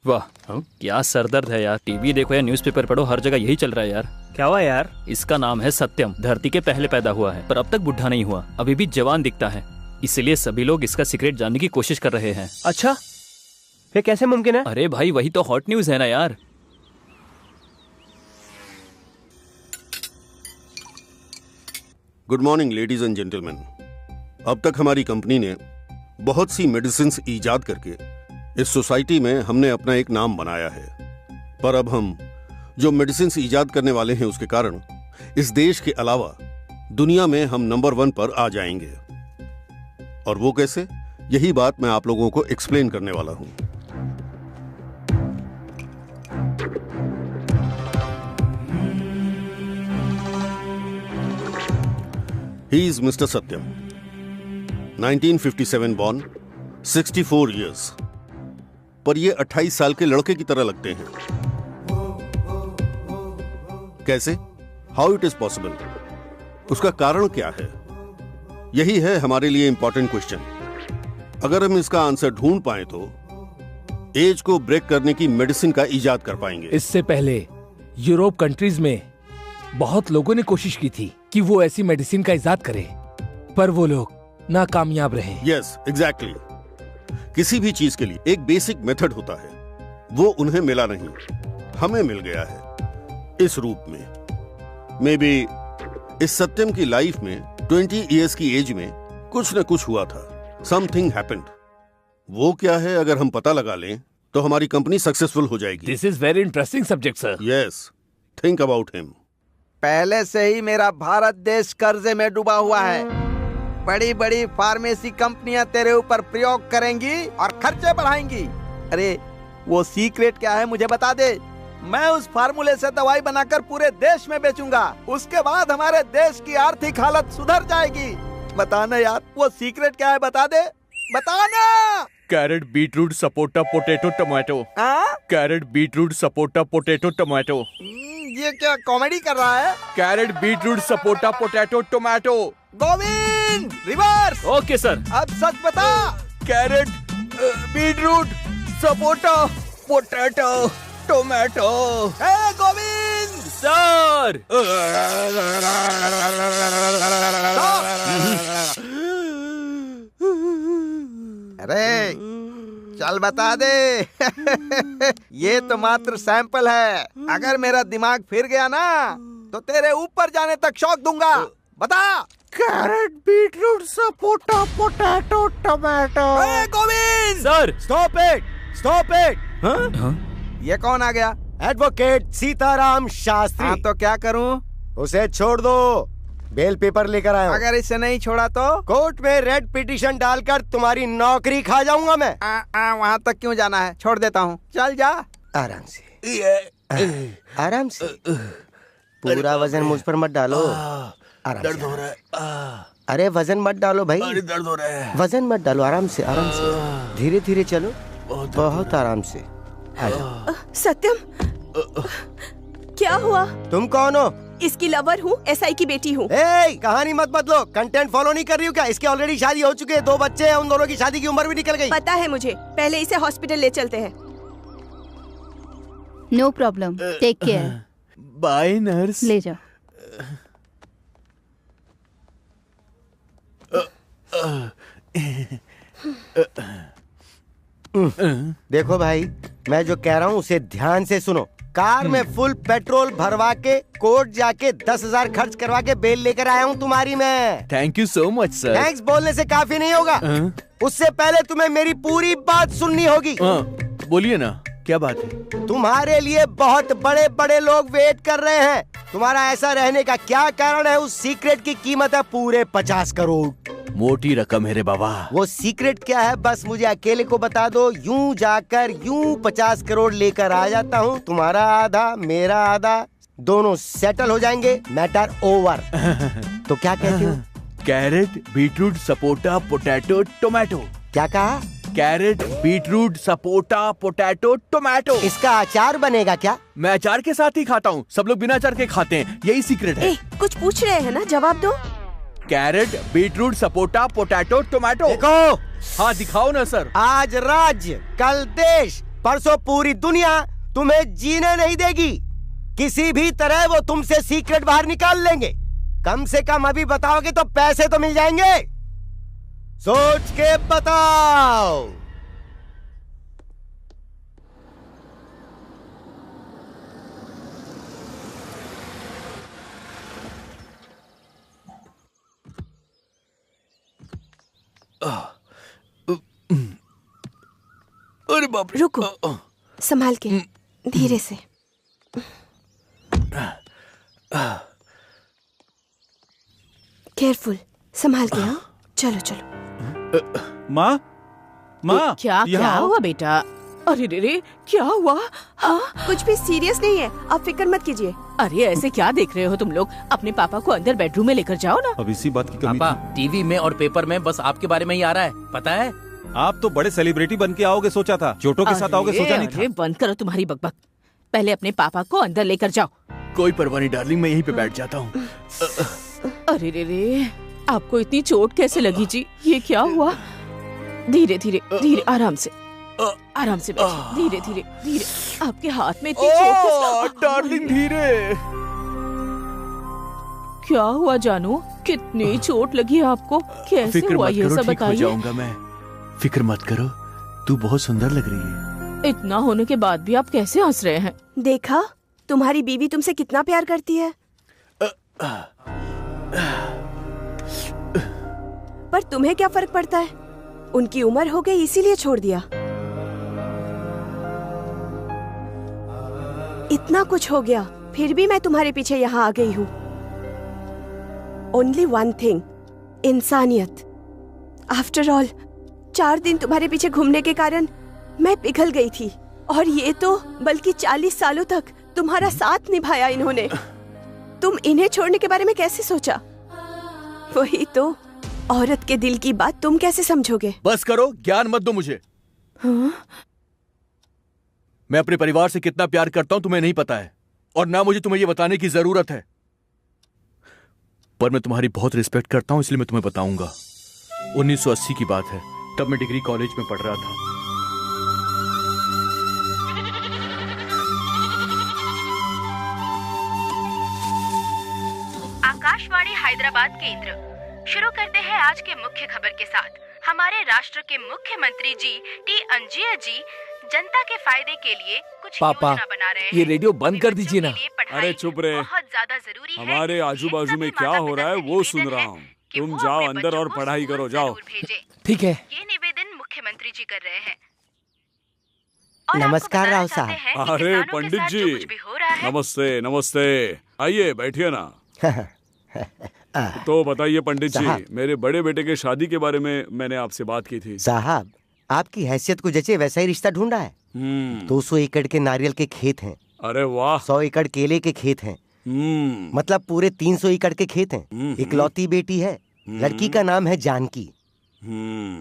S6: वाह, क्या सरदर्द है यार। टीवी देखो या न्यूज़पेपर पढ़ो, हर जगह यही चल रहा है यार।
S11: क्या हुआ यार?
S6: इसका नाम है सत्यम, धरती के पहले पैदा हुआ है, पर अब तक बुढ़ा नहीं हुआ, अभी भी जवान दिखता है। इसलिए सभी लोग इसका सीक्रेट जानने की कोशिश कर रहे हैं।
S11: अच्छा, ये कैसे मुमकिन है?
S6: अरे भाई, वही तो हॉट न्यूज है ना यार।
S12: Good morning ladies and gentleman. अब तक हमारी कंपनी ने बहुत सी मेडिसिन्स ईजाद करके इस सोसाइटी में हमने अपना एक नाम बनाया है, पर अब हम जो मेडिसिन्स ईजाद करने वाले हैं उसके कारण इस देश के अलावा दुनिया में हम नंबर 1 पर आ जाएंगे। और वो कैसे, यही बात मैं आप लोगों को एक्सप्लेन करने वाला हूं। He is Mr. Satyam, 1957 born, 64 years. पर ये 28 साल के लड़के की तरह लगते हैं। कैसे? How it is possible? उसका कारण क्या है? यही है हमारे लिए इंपॉर्टेंट क्वेश्चन। अगर हम इसका आंसर ढूंढ पाए तो एज को ब्रेक करने की मेडिसिन का इजाद कर पाएंगे।
S13: इससे पहले यूरोप कंट्रीज में बहुत लोगों ने कोशिश की थी कि वो ऐसी मेडिसिन का इजाद करें, पर वो लोग नाकामयाब रहे।
S12: Yes, exactly. किसी भी चीज के लिए एक बेसिक मेथड होता है, वो उन्हें मिला नहीं, हमें मिल गया है इस रूप में। मे बी इस सत्यम की लाइफ में 20 इयर्स की एज में कुछ न कुछ हुआ था। Something happened. वो क्या है, अगर हम पता लगा लें तो हमारी कंपनी सक्सेसफुल हो जाएगी।
S13: This is very interesting subject sir.
S12: Yes, think about him.
S8: पहले से ही मेरा भारत देश कर्जे में डूबा हुआ है। बड़ी बड़ी फार्मेसी कंपनियां तेरे ऊपर प्रयोग करेंगी और खर्चे बढ़ाएंगी। अरे वो सीक्रेट क्या है मुझे बता दे। मैं उस फार्मूले से दवाई बनाकर पूरे देश में बेचूंगा। उसके बाद हमारे देश की आर्थिक हालत सुधर जाएगी। बताना यार, वो सीक्रेट क्या है, बता दे, बताना।
S1: Carrot, beetroot, sapota, potato, tomato. Carrot, beetroot, sapota, potato, tomato.
S8: ये क्या कॉमेडी कर रहा है?
S1: Carrot, beetroot, sapota, potato, tomato.
S8: Govind, reverse.
S6: Okay sir.
S8: अब सच बता।
S1: Carrot, beetroot, sapota, potato, tomato.
S8: Govind
S6: sir.
S8: अरे चल बता दे। ये तो मात्र सैंपल है, अगर मेरा दिमाग फिर गया ना तो तेरे ऊपर जाने तक शौक दूंगा। बता।
S14: Carrot, beetroot, sapota, potato, tomato.
S8: Govind
S6: sir.
S14: Stop it.
S8: ये कौन आ गया?
S14: एडवोकेट सीताराम शास्त्री।
S8: हाँ तो क्या करूं?
S14: उसे छोड़ दो, बेल पेपर लेकर आया हूं।
S8: अगर इसे नहीं छोड़ा तो
S14: कोर्ट में रेड पिटीशन डालकर तुम्हारी नौकरी खा जाऊंगा मैं।
S8: वहाँ तक क्यों जाना है? छोड़ देता हूँ, चल जा।
S14: आराम से, आराम से। पूरा वजन मुझ पर मत डालो।
S1: दर्द हो रहा है।
S14: अरे वजन मत डालो भाई,
S1: दर्द हो रहा है।
S14: वजन मत डालो, आराम से, आराम से, धीरे धीरे चलो, बहुत आराम से।
S4: सत्यम, क्या हुआ?
S14: तुम कौन हो?
S4: इसकी लवर हूँ, एसआई की बेटी हूँ।
S14: कहानी मत बदलो, कंटेंट फॉलो नहीं कर रही हूँ क्या? इसकी ऑलरेडी शादी हो चुकी है, 2 बच्चे हैं, उन दोनों की शादी की उम्र भी निकल गई।
S4: पता है मुझे, पहले इसे हॉस्पिटल ले चलते हैं।
S5: No problem, take care.
S1: Bye nurse.
S5: ले जाओ।
S14: देखो भाई, मैं जो कह रहा हूँ उसे ध्यान से सुनो। कार में फुल पेट्रोल भरवा के कोर्ट जाके 10,000 खर्च करवा के बेल लेकर आया हूँ तुम्हारी मैं।
S1: Thank you so much sir.
S14: Thanks बोलने से काफी नहीं होगा, उससे पहले तुम्हें मेरी पूरी बात सुननी होगी।
S1: बोलिए ना, क्या बात है?
S14: तुम्हारे लिए बहुत बड़े बड़े लोग वेट कर रहे हैं। तुम्हारा ऐसा रहने का क्या कारण है? उस सीक्रेट की कीमत है पूरे 50 करोड़।
S1: मोटी रकम है रे बाबा।
S14: वो सीक्रेट क्या है बस मुझे अकेले को बता दो, यूं जाकर यूं 50 करोड़ लेकर आ जाता हूँ। तुम्हारा आधा, मेरा आधा, दोनों सेटल हो जाएंगे, मैटर ओवर। तो क्या कहते हो?
S1: Carrot, beetroot, sapota, potato, tomato.
S14: क्या कहा?
S1: Carrot, beetroot, sapota, potato, tomato.
S14: इसका अचार बनेगा क्या?
S1: मैं अचार के साथ ही खाता हूँ, सब लोग बिना अचार के खाते हैं, यही सीक्रेट है।
S4: कुछ पूछ रहे हैं ना, जवाब दो।
S1: Carrot, beetroot, sapota, potato, tomato.
S14: देखो।
S1: हाँ दिखाओ ना सर।
S14: आज राज्य, कल देश, परसों पूरी दुनिया तुम्हें जीने नहीं देगी। किसी भी तरह वो तुमसे सीक्रेट बाहर निकाल लेंगे। कम से कम अभी बताओगे तो पैसे तो मिल जाएंगे। सोच के बताओ।
S1: अरे बाप रे।
S4: रुको, संभाल के, धीरे से। केयरफुल, संभाल के। हाँ, चलो चलो।
S9: माँ, माँ,
S7: क्या हुआ बेटा? अरे रे, क्या हुआ? हाँ?
S4: कुछ भी सीरियस नहीं है, आप फिक्र मत कीजिए।
S7: अरे ऐसे क्या देख रहे हो तुम लोग? अपने पापा को अंदर बेडरूम में लेकर जाओ ना।
S9: अब इसी बात की कमी
S2: पापा, टीवी में और पेपर में बस आपके बारे में ही आ रहा है, पता है?
S9: आप तो बड़े सेलिब्रिटी बन के आओगे सोचा था, चोटों के साथ आओगे सोचा नहीं था।
S7: बंद करो तुम्हारी बकबक, पहले अपने पापा को अंदर लेकर जाओ।
S1: कोई परवाह नहीं डार्लिंग, मैं यहीं पे बैठ जाता हूँ।
S7: अरे रे, आपको इतनी चोट कैसे लगी जी? ये क्या हुआ? धीरे धीरे धीरे, आराम से, आराम से बैठिए, धीरे धीरे धीरे। आपके हाथ में इतनी चोट
S1: डार्लिंग, धीरे।
S7: क्या हुआ जानू? कितनी चोट लगी आपको? कैसे हुआ ये सब बताइए।
S1: जाऊंगा मैं, फिक्र मत करो, तू बहुत सुंदर लग रही है।
S7: इतना होने के बाद भी आप कैसे हंस रहे हैं?
S4: देखा, तुम्हारी बीवी तुमसे कितना प्यार करती है। पर तुम्हें क्या फर्क पड़ता है? उनकी उम्र हो गई इसीलिए छोड़ दिया। इतना कुछ हो गया, फिर भी मैं तुम्हारे पीछे यहाँ आ गई हूँ। ओनली वन थिंग, इंसानियत। आफ्टर ऑल 4 दिन तुम्हारे पीछे घूमने के कारण मैं पिघल गई थी, और ये तो बल्कि 40 सालों तक तुम्हारा साथ निभाया इन्होंने। तुम इन्हें छोड़ने के बारे में कैसे सोचा? वही तो, औरत के दिल की बात तुम कैसे समझोगे?
S1: बस करो, ज्ञान मत दो मुझे।
S4: हाँ?
S1: मैं अपने परिवार से कितना प्यार करता हूं तुम्हें नहीं पता है, और ना मुझे तुम्हें ये बताने की जरूरत है। पर मैं तुम्हारी बहुत रिस्पेक्ट करता हूं, इसलिए मैं तुम्हें बताऊंगा। 1980 की बात है, तब मैं डिग्री कॉलेज में पढ़ रहा था।
S15: हैदराबाद केंद्र। शुरू करते हैं आज के मुख्य खबर के साथ। हमारे राष्ट्र के मुख्यमंत्री जी टी अंजिया जी जनता के फायदे के लिए कुछ
S13: पापा,
S15: योजना बना रहे हैं।
S13: ये रेडियो बंद कर दीजिए ना।
S16: अरे चुप रहे,
S15: बहुत ज्यादा जरूरी है।
S16: हमारे आजू बाजू में क्या हो रहा है वो सुन रहा हूँ। तुम जाओ अंदर और पढ़ाई करो, जाओ।
S13: ठीक है।
S15: ये निवेदन मुख्यमंत्री जी कर रहे हैं।
S14: नमस्कार राव साहब।
S16: अरे पंडित जी, नमस्ते नमस्ते, आइए बैठिए ना। तो बताइए पंडित जी, मेरे बड़े बेटे के शादी के बारे में मैंने आपसे बात की थी।
S14: साहब, आपकी हैसियत को जैसे वैसा ही रिश्ता ढूंढा है। 200 एकड़ के नारियल के खेत हैं।
S16: अरे वाह।
S14: 100 एकड़ केले के खेत हैं। मतलब पूरे 300 एकड़ के खेत हैं। इकलौती बेटी है, लड़की का नाम है जानकी।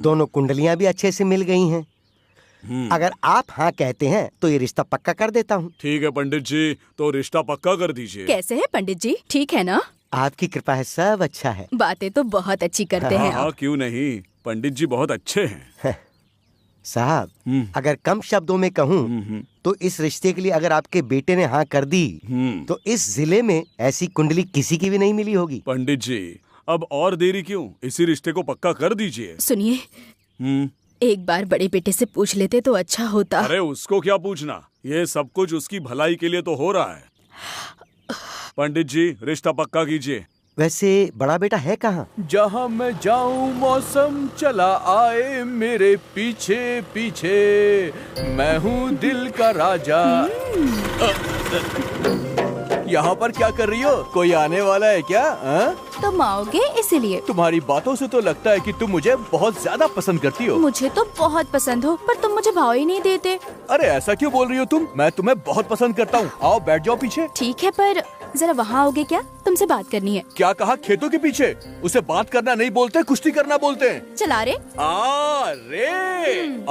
S14: दोनों कुंडलियां भी अच्छे से मिल गई हैं। अगर आप हाँ कहते हैं तो ये रिश्ता पक्का कर देता हूँ।
S16: ठीक है पंडित जी, तो रिश्ता पक्का कर दीजिए।
S17: कैसे है पंडित जी, ठीक है ना?
S14: आपकी कृपा है, सब अच्छा है।
S17: बातें तो बहुत अच्छी करते हैं
S16: हाँ, क्यों नहीं, पंडित जी बहुत अच्छे हैं।
S14: साहब, अगर कम शब्दों में कहूँ तो इस रिश्ते के लिए अगर आपके बेटे ने हाँ कर दी तो इस जिले में ऐसी कुंडली किसी की भी नहीं मिली होगी।
S16: पंडित जी, अब और देरी क्यों, इसी रिश्ते को पक्का कर दीजिए।
S17: सुनिए, एक बार बड़े बेटे से पूछ लेते तो अच्छा होता।
S16: अरे उसको क्या पूछना, ये सब कुछ उसकी भलाई के लिए तो हो रहा है। पंडित जी, रिश्ता पक्का कीजिए।
S14: वैसे बड़ा बेटा है कहाँ?
S1: जहाँ मैं जाऊँ मौसम चला आए मेरे पीछे पीछे, मैं हूँ दिल का राजा। यहाँ पर क्या कर रही हो? कोई आने वाला है क्या?
S17: तुम आओगे इसीलिए।
S1: तुम्हारी बातों से तो लगता है कि तुम मुझे बहुत ज्यादा पसंद करती हो।
S17: मुझे तो बहुत पसंद हो, पर तुम मुझे भाव ही नहीं देते।
S1: अरे ऐसा क्यों बोल रही हो तुम? मैं तुम्हें बहुत पसंद करता हूँ। आओ बैठ जाओ पीछे।
S17: ठीक है, पर जरा वहाँ आओगे क्या? तुमसे बात करनी है।
S1: क्या कहा? खेतों के पीछे? उसे बात करना नहीं बोलते, कुश्ती करना बोलते हैं।
S17: चला रे।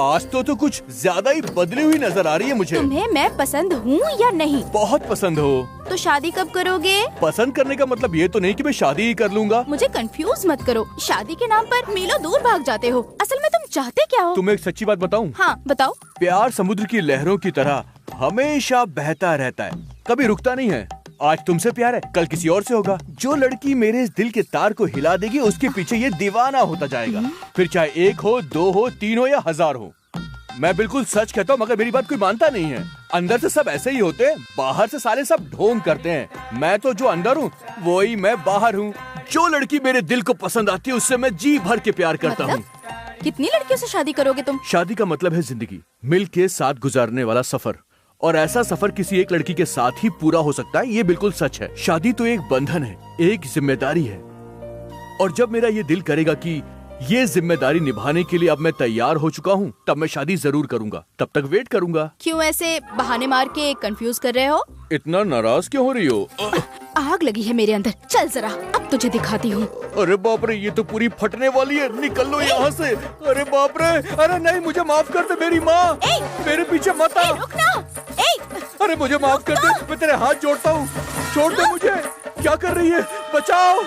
S1: आज तो कुछ ज्यादा ही बदली हुई नजर आ रही है मुझे।
S17: तुम्हें मैं पसंद हूँ या नहीं?
S1: बहुत पसंद हो।
S17: तो शादी कब करोगे?
S1: पसंद करने का मतलब ये तो नहीं कि मैं शादी ही कर लूंगा।
S17: मुझे कंफ्यूज मत करो। शादी के नाम पर मीलों दूर भाग जाते हो। असल में तुम चाहते क्या हो?
S1: तुम्हें एक सच्ची बात बताऊं?
S17: हाँ बताओ।
S1: प्यार समुद्र की लहरों की तरह हमेशा बहता रहता है, कभी रुकता नहीं है। आज तुमसे प्यार है, कल किसी और से होगा। जो लड़की मेरे इस दिल के तार को हिला देगी, उसके पीछे ये दीवाना होता जाएगा। फिर चाहे 1 हो, 2 हो, 3 हो या 1000 हो। मैं बिल्कुल सच कहता हूँ, मगर मेरी बात कोई मानता नहीं है। अंदर से सब ऐसे ही होते हैं, बाहर से सारे सब ढोंग करते हैं। मैं तो जो अंदर हूँ वही मैं बाहर हूँ। जो लड़की मेरे दिल को पसंद आती है उससे मैं जी भर के प्यार करता हूँ।
S17: कितनी लड़कियों से शादी करोगे तुम?
S1: शादी का मतलब है जिंदगी, मिल के साथ गुजारने वाला सफर। और ऐसा सफर किसी एक लड़की के साथ ही पूरा हो सकता है, ये बिल्कुल सच है। शादी तो एक बंधन है, एक जिम्मेदारी है। और जब मेरा ये दिल करेगा कि ये जिम्मेदारी निभाने के लिए अब मैं तैयार हो चुका हूँ, तब मैं शादी जरूर करूंगा। तब तक वेट करूंगा।
S17: क्यों ऐसे बहाने मार के कंफ्यूज कर रहे हो?
S1: इतना नाराज क्यों हो रही हो?
S17: आग लगी है मेरे अंदर। चल जरा, अब तुझे दिखाती हूँ।
S1: अरे बाप रे, ये तो पूरी फटने वाली है। निकल लो यहाँ से। अरे बाप रे, अरे नहीं, मुझे माफ कर दे मेरी माँ। मेरे पीछे मत आ। अरे मुझे माफ कर दे, मैं तेरे हाथ जोड़ता हूँ। छोड़ दे मुझे। क्या कर रही है? बचाओ।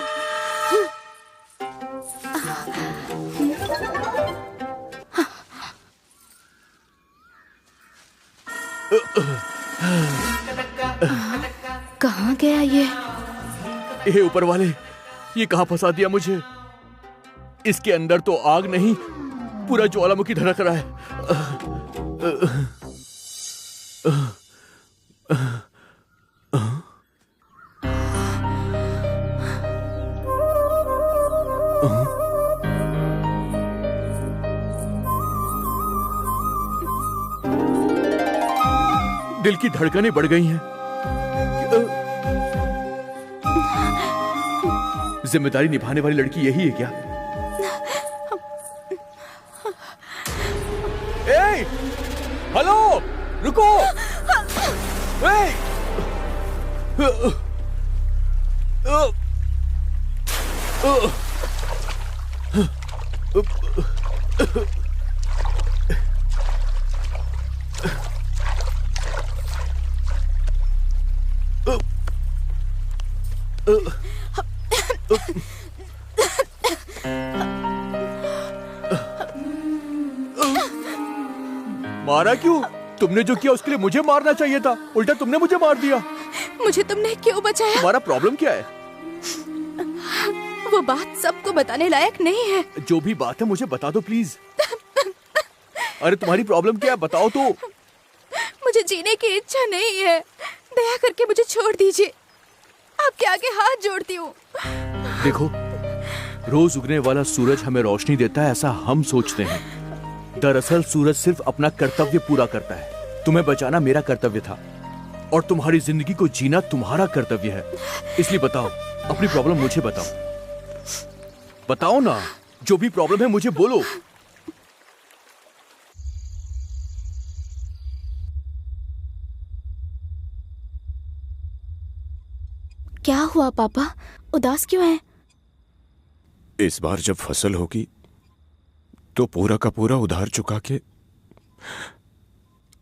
S17: कहाँ गया ये?
S1: हे ऊपर वाले, ये कहाँ फंसा दिया मुझे? इसके अंदर तो आग नहीं, पूरा ज्वालामुखी धड़क रहा है। दिल की धड़कनें बढ़ गई हैं। जिम्मेदारी निभाने वाली लड़की यही है क्या? ए, हेलो, रुको। मारा क्यों? तुमने जो किया उसके लिए मुझे मारना चाहिए था, उल्टा तुमने मुझे मार दिया।
S17: मुझे तुमने क्यों बचाया?
S1: तुम्हारा प्रॉब्लम क्या है?
S17: वो बात सबको बताने लायक नहीं है।
S1: जो भी बात है मुझे बता दो प्लीज। अरे तुम्हारी प्रॉब्लम क्या है, बताओ तो।
S17: मुझे जीने की इच्छा नहीं है, दया करके मुझे छोड़ दीजिए। आपके आगे हाथ जोड़ती हूँ।
S1: देखो, रोज उगने वाला सूरज हमें रोशनी देता है ऐसा हम सोचते हैं। दरअसल सूरज सिर्फ अपना कर्तव्य पूरा करता है। तुम्हें बचाना मेरा कर्तव्य था और तुम्हारी जिंदगी को जीना तुम्हारा कर्तव्य है। इसलिए बताओ, अपनी प्रॉब्लम मुझे बताओ। बताओ ना, जो भी प्रॉब्लम है मुझे बोलो।
S17: क्या हुआ पापा, उदास क्यों हैं?
S10: इस बार जब फसल होगी तो पूरा का पूरा उधार चुका के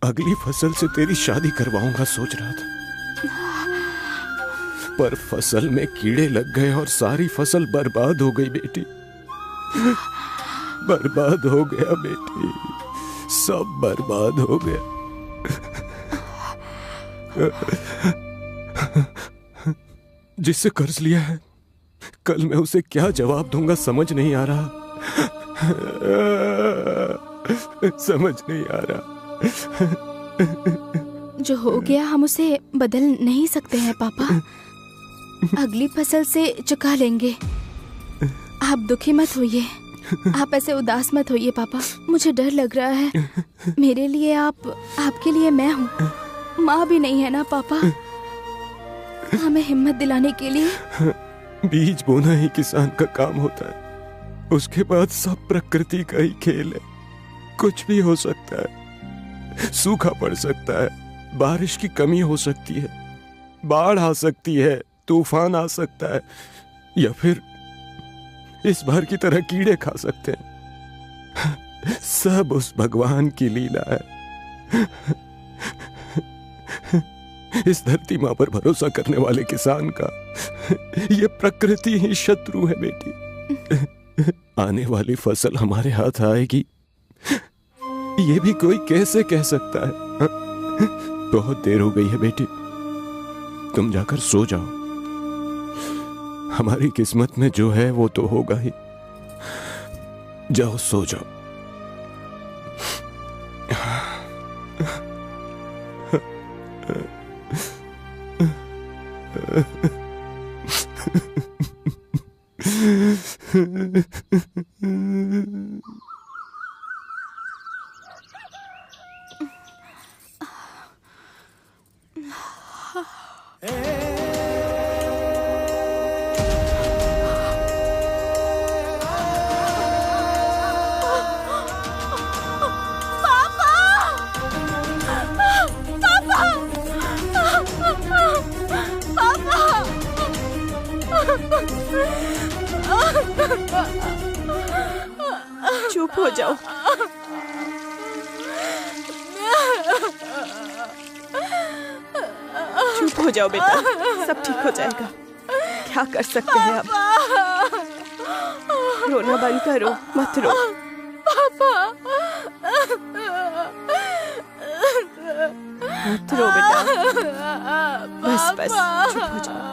S10: अगली फसल से तेरी शादी करवाऊंगा सोच रहा था, पर फसल में कीड़े लग गए और सारी फसल बर्बाद हो गई बेटी। बर्बाद हो गया बेटी, सब बर्बाद हो गया। जिससे कर्ज लिया है, कल मैं उसे क्या जवाब दूंगा समझ नहीं आ रहा। समझ नहीं आ रहा।
S17: जो हो गया हम उसे बदल नहीं सकते हैं पापा। अगली फसल से चुका लेंगे। आप दुखी मत होइए, आप ऐसे उदास मत होइए पापा। मुझे डर लग रहा है। मेरे लिए आप, आपके लिए मैं हूँ। माँ भी नहीं है ना पापा, हमें हिम्मत दिलाने के लिए।
S10: बीज बोना ही किसान का काम होता है, उसके बाद सब प्रकृति का ही खेल है। कुछ भी हो सकता है, सूखा पड़ सकता है, बारिश की कमी हो सकती है, बाढ़ आ सकती है, तूफान आ सकता है, या फिर इस बार की तरह कीड़े खा सकते हैं। सब उस भगवान की लीला है। इस धरती माँ पर भरोसा करने वाले किसान का ये प्रकृति ही शत्रु है बेटी। आने वाली फसल हमारे हाथ आएगी, ये भी कोई कैसे कह सकता है। बहुत देर हो गई है बेटी, तुम जाकर सो जाओ। हमारी किस्मत में जो है वो तो होगा ही। जाओ सो जाओ।
S4: चुप हो जाओ। चुप हो जाओ बेटा, सब ठीक हो जाएगा। क्या कर सकते हैं अब? रोना बंद करो, मत रो। मत रो बेटा, बस बस चुप हो जाओ।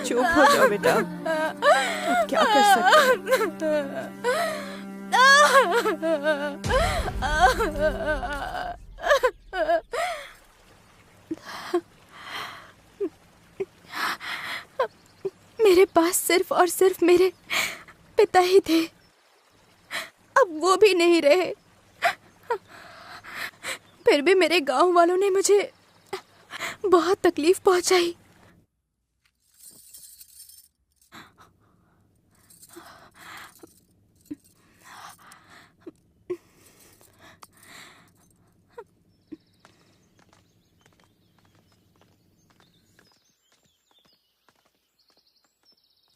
S4: चुप हो जाओ बेटा, अब क्या कर सकते हैं?
S17: मेरे पास सिर्फ और सिर्फ मेरे पिता ही थे, अब वो भी नहीं रहे। फिर भी मेरे गांव वालों ने मुझे बहुत तकलीफ पहुंचाई।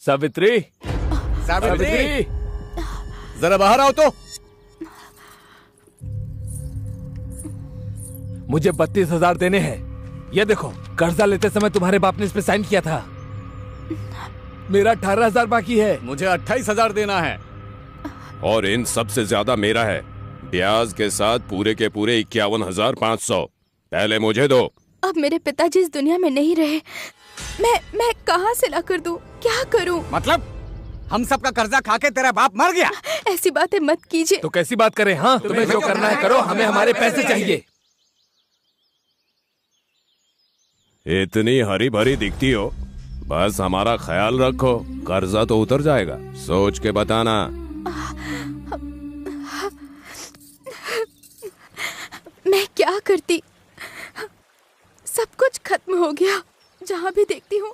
S13: सावित्री,
S1: सावित्री, जरा बाहर आओ तो।
S13: मुझे 32,000 देने हैं। ये देखो, कर्जा लेते समय तुम्हारे बाप ने इस पे साइन किया था। मेरा 18,000 बाकी है।
S1: मुझे 28,000 देना है।
S10: और इन सबसे ज्यादा मेरा है, ब्याज के साथ पूरे के पूरे 51,500। पहले मुझे दो।
S17: अब मेरे पिताजी इस दुनिया में नहीं रहे, मैं कहाँ से ला कर दूं? क्या करूं?
S1: मतलब
S18: हम सब का कर्जा खा के तेरा बाप मर गया।
S17: ऐसी बातें मत कीजिए।
S13: तो कैसी बात करें? हाँ, तुम्हें जो करना है करो, हमें हमारे पैसे चाहिए।
S10: इतनी हरी भरी दिखती हो, बस हमारा ख्याल रखो, कर्जा तो उतर जाएगा। सोच के बताना।
S17: मैं क्या करती, सब कुछ खत्म हो गया। जहाँ भी देखती हूँ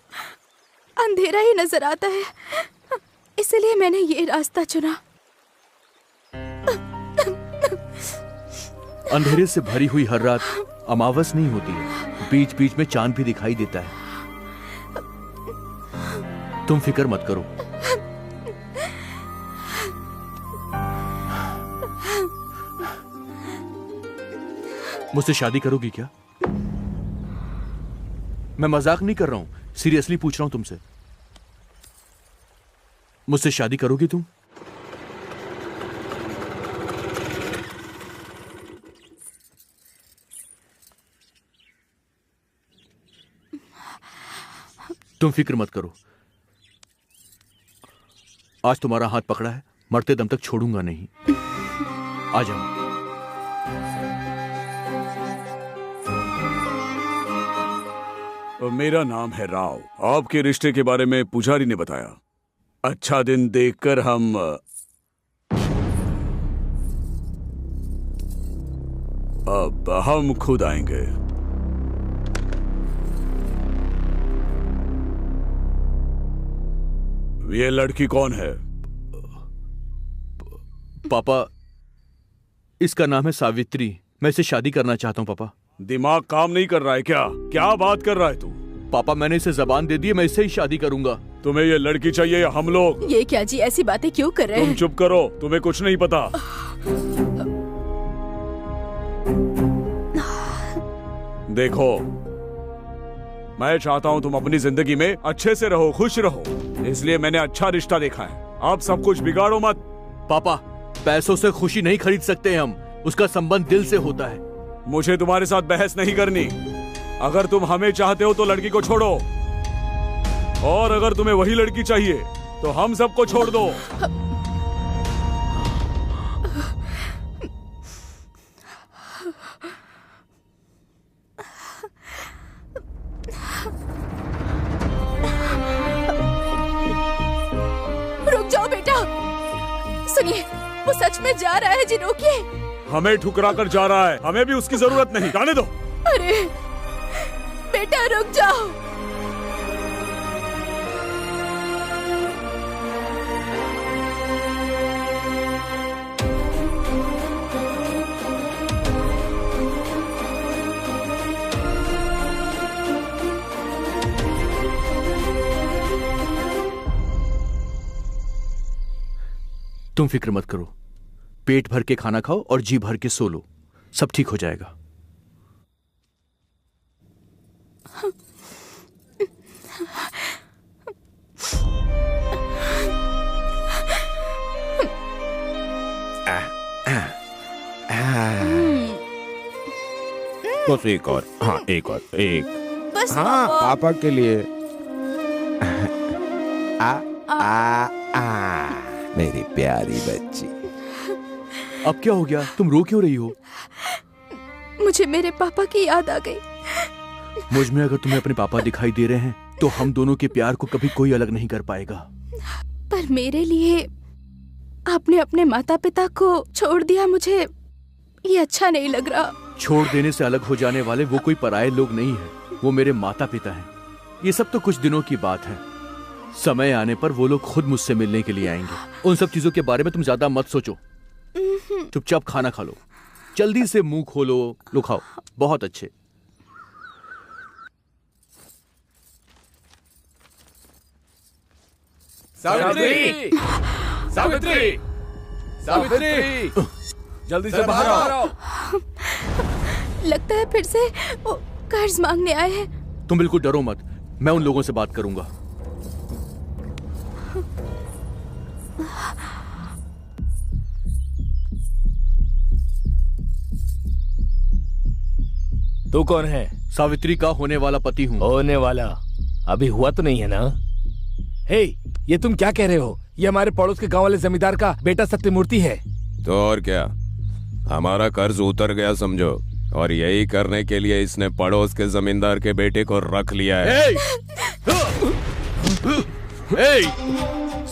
S17: अंधेरा ही नजर आता है, इसलिए मैंने ये रास्ता चुना।
S1: अंधेरे से भरी हुई हर रात अमावस नहीं होती है, बीच बीच में चांद भी दिखाई देता है। तुम फिक्र मत करो। मुझसे शादी करोगी क्या? मैं मजाक नहीं कर रहा हूं, सीरियसली पूछ रहा हूं तुमसे। मुझसे शादी करोगी तुम? तुम फिक्र मत करो, आज तुम्हारा हाथ पकड़ा है, मरते दम तक छोड़ूंगा नहीं। आ जाओ।
S16: मेरा नाम है राव। आपके रिश्ते के बारे में पुजारी ने बताया। अच्छा दिन देखकर हम खुद आएंगे। ये लड़की कौन है?
S1: पापा, इसका नाम है सावित्री। मैं इसे शादी करना चाहता हूँ पापा।
S16: दिमाग काम नहीं कर रहा है क्या? क्या बात कर रहा है तू?
S1: पापा, मैंने इसे जबान दे दी है, मैं इससे ही शादी करूंगा।
S16: तुम्हें ये लड़की चाहिए या हम लोग?
S7: ये क्या जी, ऐसी बातें क्यों कर रहे हैं?
S16: तुम चुप करो, तुम्हें कुछ नहीं पता। देखो, मैं चाहता हूँ तुम अपनी जिंदगी में अच्छे से रहो, खुश रहो, इसलिए मैंने अच्छा रिश्ता देखा है। आप सब कुछ बिगाड़ो मत।
S1: पापा, पैसों से खुशी नहीं खरीद सकते हम, उसका संबंध दिल से होता है।
S16: मुझे तुम्हारे साथ बहस नहीं करनी। अगर तुम हमें चाहते हो तो लड़की को छोड़ो, और अगर तुम्हें वही लड़की चाहिए तो हम सबको छोड़ दो।
S7: रुक जाओ बेटा, सुनिए, वो सच में जा रहा है। जी रोकिए।
S16: हमें ठुकरा कर जा रहा है, हमें भी उसकी जरूरत नहीं, जाने दो।
S7: अरे बेटा रुक जाओ।
S1: तुम फिक्र मत करो, पेट भर के खाना खाओ और जी भर के सो लो, सब ठीक हो जाएगा।
S10: बस एक और, हाँ एक और, एक।
S17: बस
S10: हाँ पापा के लिए। मेरी प्यारी बच्ची।
S1: अब क्या हो गया? तुम रो क्यों रही हो?
S17: मुझे मेरे पापा की याद आ गई।
S1: मुझ में अगर तुम्हें अपने पापा दिखाई दे रहे हैं तो हम दोनों के प्यार को कभी कोई अलग नहीं कर पाएगा।
S17: पर मेरे लिए आपने अपने माता पिता को छोड़ दिया, मुझे ये अच्छा नहीं लग रहा।
S1: छोड़ देने से अलग हो जाने वाले वो कोई पराये लोग नहीं है, वो मेरे माता पिता हैं। ये सब तो कुछ दिनों की बात है, समय आने पर वो लोग खुद मुझसे मिलने के लिए आएंगे। उन सब चीजों के बारे में तुम ज्यादा मत सोचो, चुपचाप खाना खा लो, जल्दी से मुंह खोलो, लो खाओ। बहुत अच्छे।
S13: सावित्री, सावित्री, सावित्री, जल्दी से बाहर आओ।
S17: लगता है फिर से वो कर्ज मांगने आए हैं।
S1: तुम बिल्कुल डरो मत, मैं उन लोगों से बात करूंगा।
S13: तू कौन है?
S1: सावित्री का होने वाला पति हूँ।
S13: होने वाला? अभी हुआ तो नहीं है ना? हे, ये तुम क्या कह रहे हो? ये हमारे पड़ोस के गांव वाले जमींदार का बेटा सत्यमूर्ति है।
S10: तो और क्या, हमारा कर्ज उतर गया समझो, और यही करने के लिए इसने पड़ोस के जमींदार के बेटे को रख लिया है।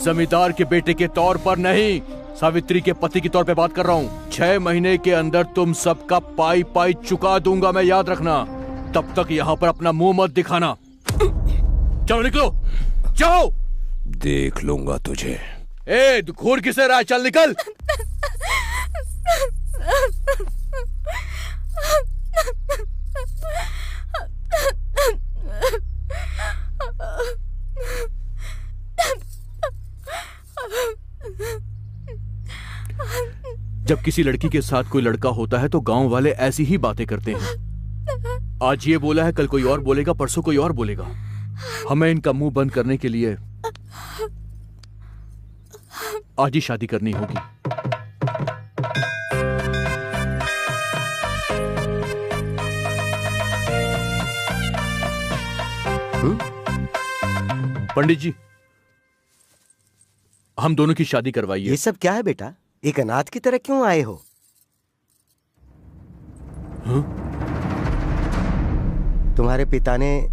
S1: जमींदार के बेटे के तौर पर नहीं, सावित्री के पति के तौर पे बात कर रहा हूँ। 6 महीने के अंदर तुम सबका पाई पाई चुका दूंगा मैं, याद रखना। तब तक यहाँ पर अपना मुंह मत दिखाना। चलो निकलो, जाओ।
S10: देख लूंगा तुझे।
S1: घूर किसे रहा है, चल निकल। जब किसी लड़की के साथ कोई लड़का होता है तो गांव वाले ऐसी ही बातें करते हैं। आज ये बोला है, कल कोई और बोलेगा, परसों कोई और बोलेगा। हमें इनका मुंह बंद करने के लिए आज ही शादी करनी होगी। पंडित जी, हम दोनों की शादी करवाइए।
S14: ये सब क्या है बेटा? एक अनाथ की तरह क्यों आए हो? तुम्हारे पिता ने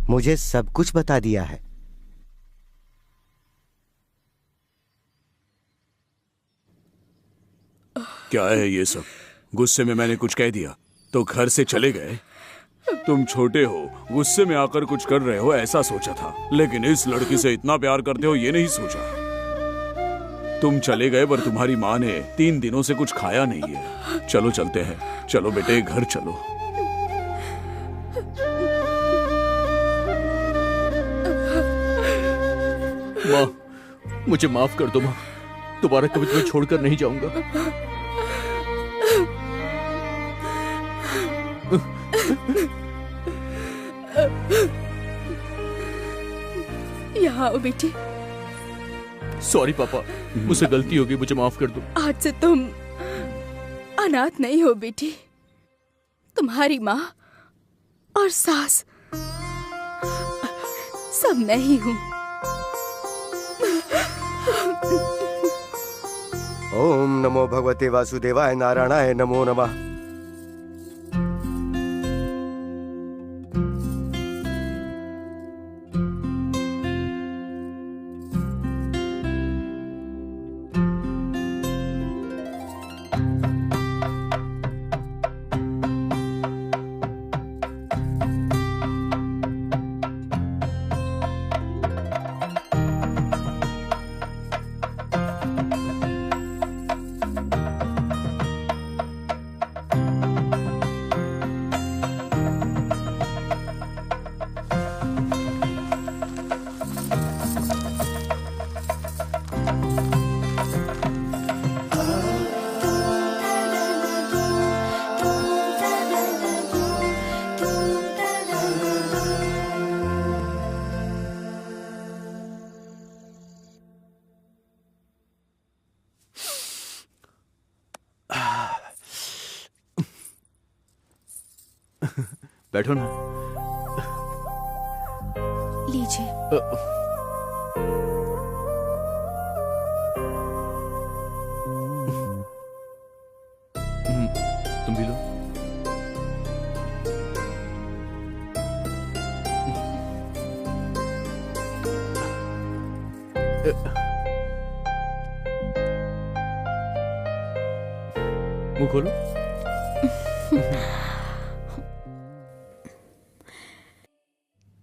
S14: मुझे सब कुछ बता दिया है।
S16: क्या है ये सब? गुस्से में मैंने कुछ कह दिया तो घर से चले गए? तुम छोटे हो, गुस्से में आकर कुछ कर रहे हो ऐसा सोचा था, लेकिन इस लड़की से इतना प्यार करते हो ये नहीं सोचा। तुम चले गए पर तुम्हारी माँ ने 3 दिनों से कुछ खाया नहीं है। चलो चलते हैं, चलो बेटे घर चलो।
S1: माँ, मुझे माफ कर दो माँ, दोबारा कभी तुम्हें छोड़कर नहीं जाऊंगा।
S17: यहाँ आओ बेटी।
S1: सॉरी पापा, मुझसे गलती हो गई, मुझे माफ कर दो।
S17: आज से तुम अनाथ नहीं हो बेटी। तुम्हारी माँ और सास सब मैं ही हूँ।
S14: ओम नमो भगवते वासुदेवाय नारायणाय नमो नमः।
S1: बैठो ना।
S17: लीजिए।
S1: तुम भी लो। मुंह खोलो।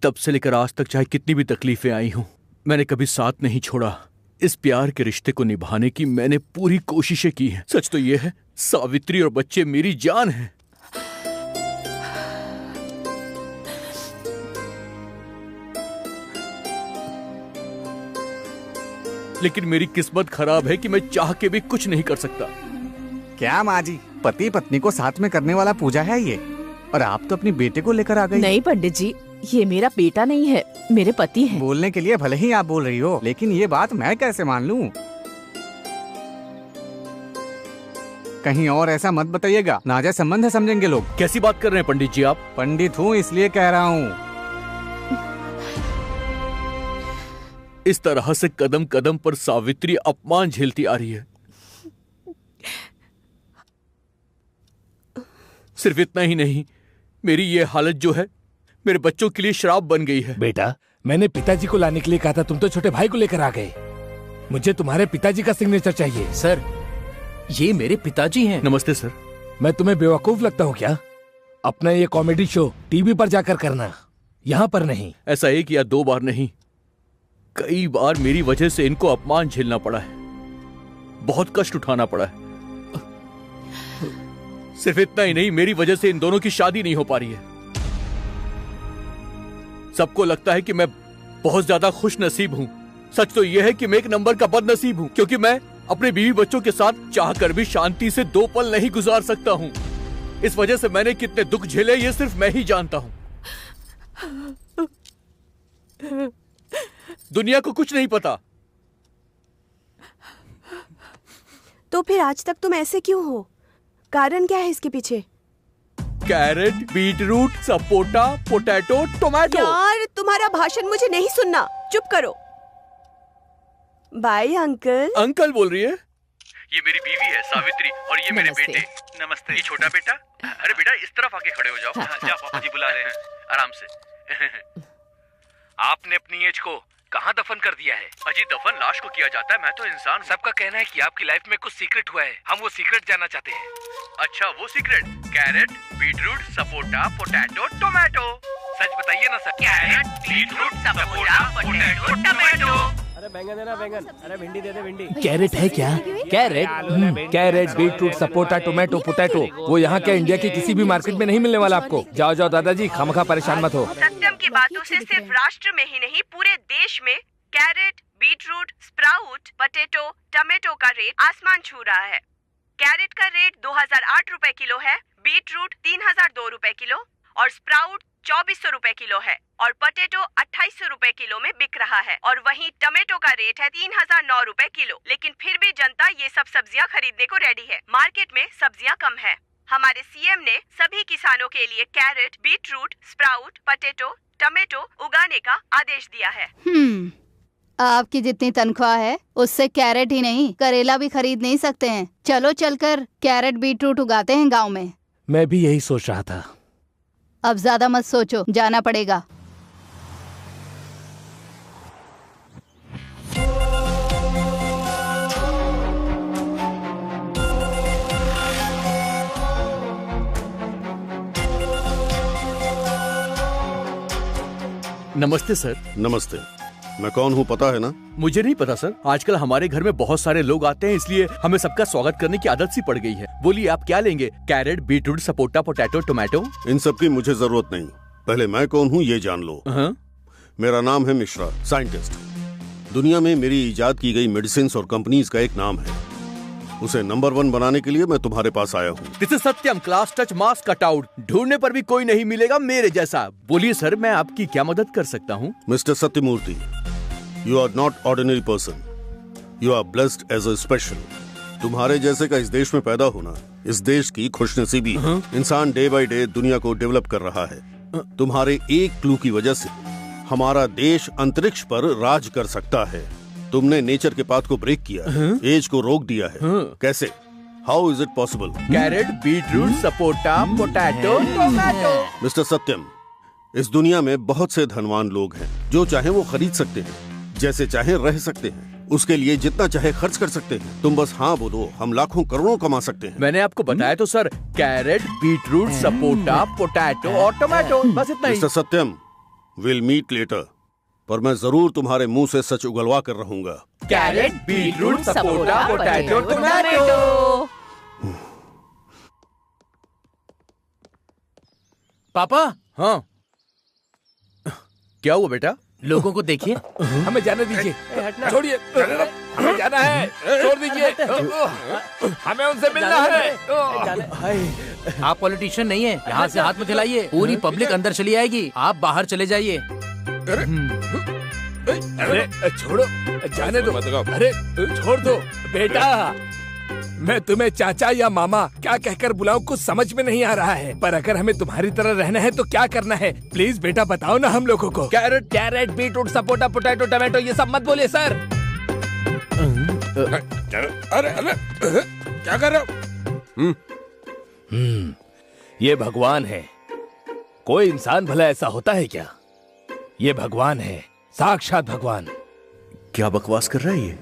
S1: तब से लेकर आज तक चाहे कितनी भी तकलीफें आई हों, मैंने कभी साथ नहीं छोड़ा। इस प्यार के रिश्ते को निभाने की मैंने पूरी कोशिशें की हैं। सच तो ये है, सावित्री और बच्चे मेरी जान हैं। लेकिन मेरी किस्मत खराब है कि मैं चाह के भी कुछ नहीं कर सकता।
S18: क्या माँ जी, पति पत्नी को साथ में करने वाला पूजा है ये? और आप तो अपनी बेटे को लेकर आ गई।
S7: नहीं पंडित जी, ये मेरा बेटा नहीं है, मेरे पति हैं।
S18: बोलने के लिए भले ही आप बोल रही हो, लेकिन ये बात मैं कैसे मान लूं? कहीं और ऐसा मत बताइएगा, नाजायज संबंध है समझेंगे लोग।
S1: कैसी बात कर रहे हैं पंडित जी आप?
S18: पंडित हूँ इसलिए कह रहा हूँ।
S1: इस तरह से कदम कदम पर सावित्री अपमान झेलती आ रही है। सिर्फ इतना ही नहीं, मेरी ये हालत जो है मेरे बच्चों के लिए श्राप बन गई है।
S13: बेटा, मैंने पिताजी को लाने के लिए कहा था, तुम तो छोटे भाई को लेकर आ गए। मुझे तुम्हारे पिताजी का सिग्नेचर चाहिए।
S2: सर, ये मेरे पिताजी हैं।
S1: नमस्ते सर।
S13: मैं तुम्हें बेवकूफ लगता हूँ क्या? अपना ये कॉमेडी शो टीवी पर जाकर करना, यहाँ पर नहीं।
S1: ऐसा एक या दो बार नहीं, कई बार मेरी वजह से इनको अपमान झेलना पड़ा है, बहुत कष्ट उठाना पड़ा है। सिर्फ इतना ही नहीं, मेरी वजह से इन दोनों की शादी नहीं हो पा रही है। सबको लगता है कि मैं बहुत ज्यादा खुश नसीब हूं। सच तो यह है कि मैं एक नंबर का बदनसीब हूं, क्योंकि मैं अपने बीवी बच्चों के साथ चाहकर भी शांति से 2 पल नहीं गुजार सकता हूं। इस वजह से मैंने कितने दुख झेले ये सिर्फ मैं ही जानता हूं। दुनिया को कुछ नहीं पता।
S4: तो फिर आज तक तुम ऐसे क्यों हो? कारण क्या है इसके पीछे?
S1: Carrot, beetroot, sapota, potato, tomato.
S4: यार, तुम्हारा भाषण मुझे नहीं सुनना, चुप करो। Bye uncle.
S1: अंकल बोल रही है? ये मेरी बीवी है सावित्री और ये मेरे बेटे। नमस्ते। ये छोटा बेटा। अरे बेटा, इस तरफ आके खड़े हो जाओ। जा, पापा जी बुला रहे हैं, आराम से।
S13: आपने अपनी एज को कहाँ दफन कर दिया है?
S1: अजी, दफन लाश को किया जाता है, मैं तो इंसान।
S13: सबका कहना है कि आपकी लाइफ में कुछ सीक्रेट हुआ है, हम वो सीक्रेट जानना चाहते हैं।
S1: अच्छा, वो secret? Carrot, beetroot, sapota, potato, tomato.
S13: सच बताइए ना sir.
S1: Carrot, beetroot, sapota, potato, tomato.
S11: अरे बैंगन देना बैंगन, अरे भिंडी दे दे भिंडी।
S13: कैरेट है क्या? Carrot, carrot, beetroot, sapota, tomato, potato, वो यहाँ के इंडिया की किसी भी मार्केट में नहीं मिलने वाला आपको। जाओ जाओ दादाजी, खामखा परेशान मत हो।
S4: सत्यम की बातों से सिर्फ राष्ट्र में ही नहीं, पूरे देश में carrot, beetroot, sprout, potato, tomato का रेट आसमान छू रहा है। कैरेट का रेट 2008 रुपए किलो है, बीटरूट 3002 रुपए किलो और स्प्राउट 2400 रुपए किलो है और पोटैटो 2800 रुपए किलो में बिक रहा है। और वहीं टमेटो का रेट है 3009 रुपए किलो। लेकिन फिर भी जनता ये सब सब्जियां खरीदने को रेडी है। मार्केट में सब्जियां कम है। हमारे सीएम ने सभी किसानों के लिए carrot, beetroot, sprout, potato, tomato उगाने का आदेश दिया है।
S5: आपकी जितनी तनख्वाह है उससे कैरेट ही नहीं करेला भी खरीद नहीं सकते हैं। चलो चलकर कैरेट बीटरूट उगाते हैं गांव में।
S13: मैं भी यही सोच रहा था।
S5: अब ज्यादा मत सोचो, जाना पड़ेगा।
S1: नमस्ते सर।
S12: नमस्ते। मैं कौन हूँ पता है ना?
S1: मुझे नहीं पता सर। आजकल हमारे घर में बहुत सारे लोग आते हैं, इसलिए हमें सबका स्वागत करने की आदत सी पड़ गई है। बोलिए, आप क्या लेंगे? Carrot, beetroot, sapota, potato, tomato?
S12: इन सब की मुझे जरूरत नहीं, पहले मैं कौन हूँ ये जान लो। मेरा नाम है मिश्रा, साइंटिस्ट। दुनिया में मेरी इजाद की गई मेडिसिन और कंपनीज का एक नाम है। उसे नंबर 1 बनाने के लिए मैं तुम्हारे पास आया हूँ।
S1: This is Satyam, class touch mass cut out. ढूंढने पर भी कोई नहीं मिलेगा मेरे जैसा। बोलिए सर, मैं आपकी क्या मदद कर सकता हूँ?
S12: Mister Satyamurthy, you are not ordinary person, you are blessed as a special. तुम्हारे जैसे का इस देश में पैदा होना इस देश की खुशनसीबी है। इंसान डे बाय डे दुनिया को डेवलप कर रहा है। तुम्हारे एक क्लू की वजह से हमारा देश अंतरिक्ष पर राज कर सकता है। तुमने नेचर के पाथ को ब्रेक किया, एज को रोक दिया है। कैसे? How is it possible?
S1: Carrot, beetroot, sapota, potato, tomato.
S12: Mister Satyam, इस दुनिया में बहुत से धनवान लोग हैं, जो चाहे वो खरीद सकते हैं, जैसे चाहे रह सकते हैं, उसके लिए जितना चाहे खर्च कर सकते हैं। तुम बस हाँ बोलो, हम लाखों करोड़ों कमा सकते हैं।
S1: मैंने आपको बताया तो sir, carrot, beetroot, sapota, potato और टोमेटो, बस इतना ही।
S12: Mister Satyam, will meet later, पर मैं जरूर तुम्हारे मुंह से सच उगलवा कर रहूंगा।
S1: Carrot, beetroot, sapota, potato, tomato.
S2: पापा।
S1: हाँ, क्या हुआ बेटा?
S2: लोगों को देखिए।
S13: हमें जाने दीजिए, छोड़िए, हमें जाना है, छोड़ दीजिए, हमें उनसे मिलना है।
S2: आप पॉलिटिशियन नहीं है, यहाँ से हाथ में खिलाइए, पूरी पब्लिक अंदर चली आएगी, आप बाहर चले जाइए।
S13: अरे छोड़ो, जाने दो, अरे छोड़ दो बेटा। मैं तुम्हें चाचा या मामा क्या कहकर बुलाऊं कुछ समझ में नहीं आ रहा है, पर अगर हमें तुम्हारी तरह रहना है तो क्या करना है? प्लीज बेटा बताओ ना हम लोगों को। Carrot, beetroot, sapota, potato, tomato ये सब मत बोलिए सर।
S9: अरे अरे क्या कर रहे हो?
S13: ये भगवान है। कोई इंसान भला ऐसा होता है क्या? ये भगवान है, साक्षात भगवान।
S1: क्या बकवास कर रहा है ये?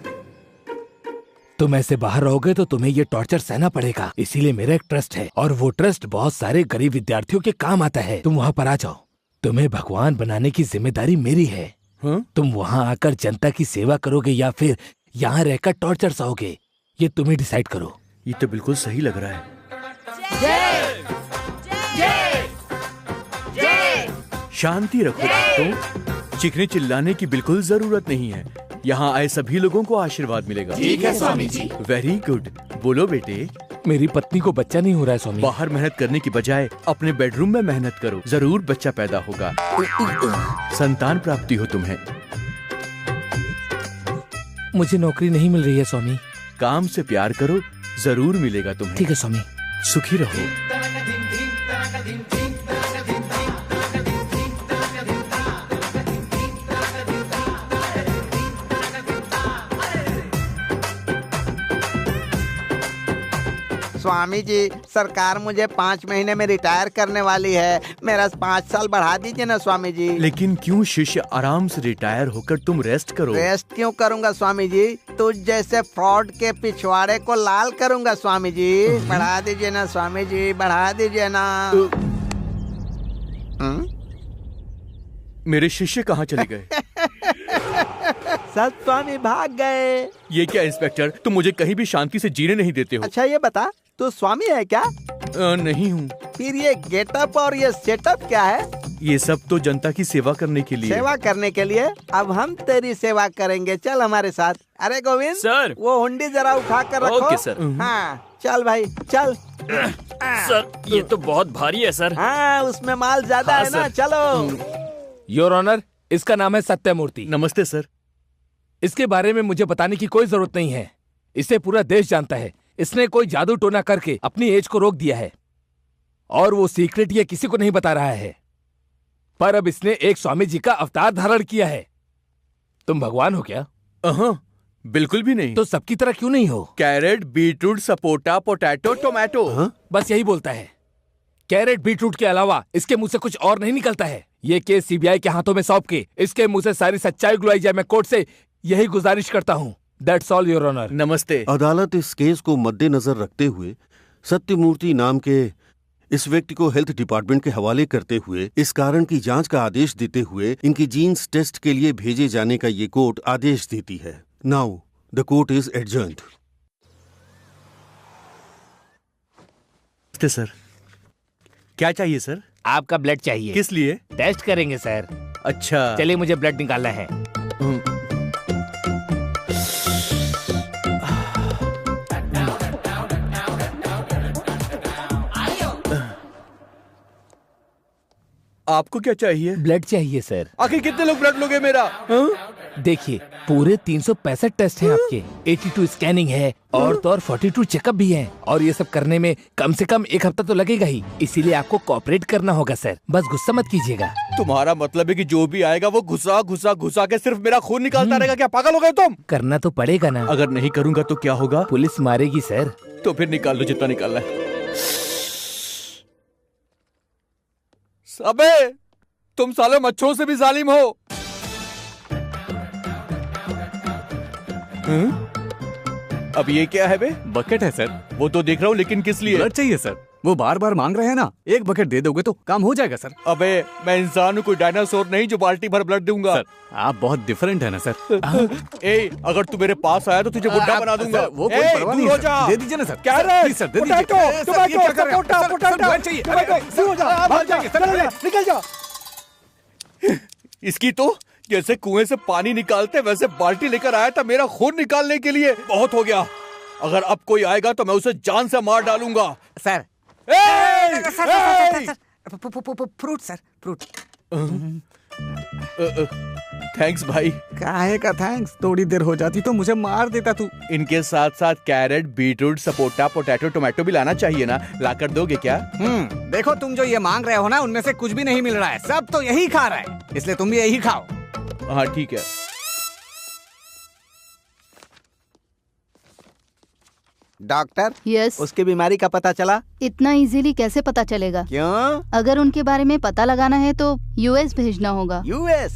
S13: तुम ऐसे बाहर रहोगे तो तुम्हें ये टॉर्चर सहना पड़ेगा। इसीलिए मेरा एक ट्रस्ट है और वो ट्रस्ट बहुत सारे गरीब विद्यार्थियों के काम आता है। तुम वहाँ पर आ जाओ। तुम्हें भगवान बनाने की जिम्मेदारी मेरी है। तुम वहाँ आकर जनता की सेवा करोगे या फिर यहाँ रहकर टॉर्चर सहोगे, ये तुम ही डिसाइड करो।
S1: ये तो बिल्कुल सही लग रहा है। शांति रखो भक्तों, चीखने चिल्लाने की बिल्कुल जरूरत नहीं है। यहाँ आए सभी लोगों को आशीर्वाद मिलेगा।
S13: ठीक है स्वामी जी।
S1: Very good. बोलो बेटे।
S13: मेरी पत्नी को बच्चा नहीं हो रहा है स्वामी।
S1: बाहर मेहनत करने की बजाय अपने बेडरूम में मेहनत करो, जरूर बच्चा पैदा होगा। संतान प्राप्ति हो तुम्हें।
S13: मुझे नौकरी नहीं मिल रही है स्वामी।
S1: काम से प्यार करो, जरूर मिलेगा तुम्हें।
S13: ठीक है स्वामी।
S1: सुखी रहो।
S8: स्वामी जी, सरकार मुझे 5 महीने में रिटायर करने वाली है। मेरा 5 साल बढ़ा दीजिए ना स्वामी जी।
S1: लेकिन क्यों शिष्य, आराम से रिटायर होकर तुम रेस्ट करो।
S8: रेस्ट क्यों करूंगा स्वामी जी? तुझ जैसे फ्रॉड के पिछवाड़े को लाल करूंगा स्वामी जी। बढ़ा दीजिए ना स्वामी जी, बढ़ा दीजिए ना।
S1: मेरे शिष्य कहाँ चले गए?
S8: सब स्वामी भाग गए।
S1: ये क्या इंस्पेक्टर, तुम मुझे कहीं भी शांति से जीने नहीं देते हो।
S8: अच्छा ये बता, तू स्वामी है क्या?
S1: नहीं हूँ।
S8: फिर ये गेटअप और ये सेटअप क्या है?
S1: ये सब तो जनता की सेवा करने के लिए।
S8: सेवा करने के लिए? अब हम तेरी सेवा करेंगे, चल हमारे साथ। अरे गोविंद
S6: सर,
S8: वो हुंडी जरा उठा कर रखो।
S6: Okay sir.
S8: हाँ चल भाई चल।
S6: सर ये तो बहुत भारी है सर।
S8: हाँ उसमें माल ज्यादा है ना, चलो।
S13: योर ऑनर, इसका नाम है सत्यमूर्ति।
S1: नमस्ते सर।
S13: इसके बारे में मुझे बताने की कोई जरूरत नहीं है, इसे पूरा देश जानता है। इसने कोई जादू टोना करके अपनी एज को रोक दिया है और वो सीक्रेट ये किसी को नहीं बता रहा है। पर अब इसने एक स्वामी जी का अवतार धारण किया है। तुम भगवान हो क्या?
S1: बिल्कुल भी नहीं।
S13: तो सबकी तरह क्यों नहीं हो?
S1: Carrot, beetroot, sapota, potato, tomato.
S13: बस यही बोलता है। कैरेट बीटरूट के अलावा इसके मुंह से कुछ और नहीं निकलता है। ये केस सीबीआई के हाथों में सौंप के इसके मुंह से सारी सच्चाई गुलाई जाए, मैं कोर्ट से यही गुजारिश करता हूँ। That's all, Your Honor.
S1: नमस्ते।
S12: अदालत इस केस को मद्देनजर रखते हुए सत्यमूर्ति नाम के इस व्यक्ति को हेल्थ डिपार्टमेंट के हवाले करते हुए इस कारण की जांच का आदेश देते हुए इनकी जीन्स टेस्ट के लिए भेजे जाने का ये कोर्ट आदेश देती है। Now the court is adjourned.
S1: नमस्ते सर। क्या चाहिए सर?
S13: आपका ब्लड चाहिए।
S1: किस लिए?
S13: टेस्ट करेंगे सर।
S1: अच्छा
S13: चलिए मुझे ब्लड निकालना है।
S1: आपको क्या चाहिए?
S13: ब्लड चाहिए सर।
S1: आखिर कितने लोग ब्लड लोगे मेरा?
S13: देखिए पूरे 365 टेस्ट हैं आपके, 82 स्कैनिंग है और तो और 42 चेकअप भी हैं और ये सब करने में कम से कम 1 हफ्ता तो लगेगा ही। इसीलिए आपको कोऑपरेट करना होगा सर, बस गुस्सा मत कीजिएगा।
S1: तुम्हारा मतलब है कि जो भी आएगा वो घुसा घुसा घुसा के सिर्फ मेरा खून निकालता रहेगा? क्या पागल हो गए तुम?
S13: करना तो पड़ेगा ना।
S1: अगर नहीं करूंगा तो क्या होगा?
S13: पुलिस मारेगी सर।
S1: तो फिर निकाल लो जितना निकालना है। अबे तुम साले मच्छरों से भी जालिम हो। अब ये क्या है बे?
S18: बकेट है सर।
S1: वो तो देख रहा हूँ, लेकिन किस लिए?
S18: ब्लड चाहिए सर, वो बार बार मांग रहे हैं ना। 1 बकेट दे दोगे तो काम हो जाएगा सर।
S1: अबे मैं इंसान हूँ, कोई डायनासोर नहीं जो बाल्टी भर ब्लड दूंगा।
S18: सर आप बहुत डिफरेंट है ना सर।
S1: ए, अगर तू मेरे पास आया तो तुझे बुड्ढा बना दूंगा।
S18: वो कोई परवाह नहीं है, दे दीजिए ना सर।
S1: क्या रहा है?
S18: सर दे दीजिए।
S1: निकल जा। इसकी तो जैसे कुएं से पानी निकालते वैसे बाल्टी लेकर आया था मेरा खून निकालने के लिए। बहुत हो गया। अगर अब कोई आएगा तो मैं उसे जान से मार डालूंगा।
S14: Sir fruit sir, fruit.
S1: Thanks भाई।
S18: काहे का थैंक्स? थोड़ी देर हो जाती तो मुझे मार देता तू।
S1: इनके साथ साथ carrot, beetroot, sapota, potato, tomato भी लाना चाहिए ना। लाकर दोगे क्या?
S18: देखो तुम जो ये मांग रहे हो ना, उनमें से कुछ भी नहीं मिल रहा है। सब तो यही खा रहा है, इसलिए तुम भी यही खाओ।
S1: हाँ ठीक है।
S8: Doctor,
S5: yes.
S8: उसकी बीमारी का पता चला?
S5: इतना इजीली कैसे पता चलेगा?
S8: क्यों?
S5: अगर उनके बारे में पता लगाना है तो यूएस भेजना होगा।
S8: यूएस?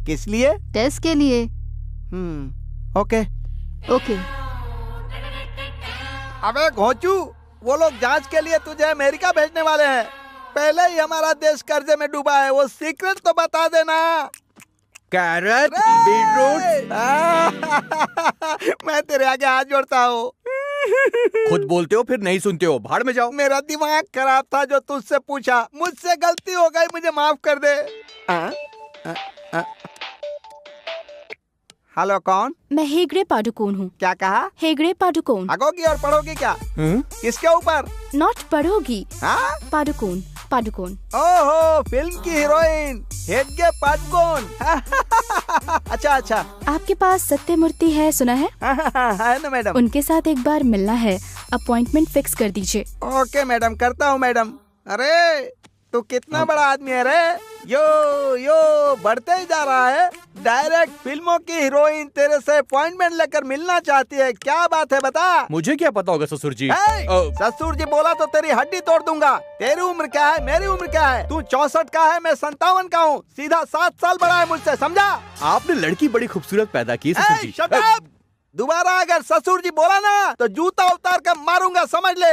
S8: किस लिए?
S5: टेस्ट के लिए।
S8: ओके।
S5: ओके।
S8: अबे घोंचू, वो लोग जांच के लिए तुझे अमेरिका भेजने वाले हैं। पहले ही हमारा देश कर्जे में डूबा है, वो सीक्रेट तो बता देना।
S1: Carrot, beetroot.
S8: मैं तेरे आगे हाथ जोड़ता हूँ।
S1: खुद बोलते हो फिर नहीं सुनते हो, भाड़ में जाओ।
S8: मेरा दिमाग खराब था जो तुझसे पूछा, मुझसे गलती हो गई, मुझे माफ कर दे। हेलो, कौन?
S17: मैं हेगड़े पादुकोण हूँ।
S8: क्या कहा?
S17: हेगड़े पादुकोण।
S8: भागोगी और पढ़ोगी क्या? किसके ऊपर?
S17: नॉट पढ़ोगी।
S8: हाँ?
S17: पादुकोण, पादुकोण।
S8: ओहो, फिल्म की हीरोइन हेगड़े पादुकोण। अच्छा अच्छा।
S17: आपके पास सत्यमूर्ति है, सुना है?
S8: है ना मैडम।
S17: उनके साथ एक बार मिलना है, अपॉइंटमेंट फिक्स कर दीजिए।
S8: ओके मैडम, करता हूँ मैडम। अरे तू कितना बड़ा आदमी है रे। यो बढ़ते ही जा रहा है। डायरेक्ट फिल्मों की हीरोइन तेरे से अपॉइंटमेंट लेकर मिलना चाहती है, क्या बात है बता?
S1: मुझे क्या पता होगा ससुर जी।
S8: ससुर जी बोला तो तेरी हड्डी तोड़ दूंगा। तेरी उम्र क्या है, मेरी उम्र क्या है? तू 64 का है, मैं 57 का हूँ। सीधा 7 साल बड़ा है मुझसे, समझा?
S1: आपने लड़की बड़ी खूबसूरत पैदा की ससुर जी।
S8: Shut up! दोबारा अगर ससुर जी बोला ना तो जूता उतार कर मारूंगा, समझ ले।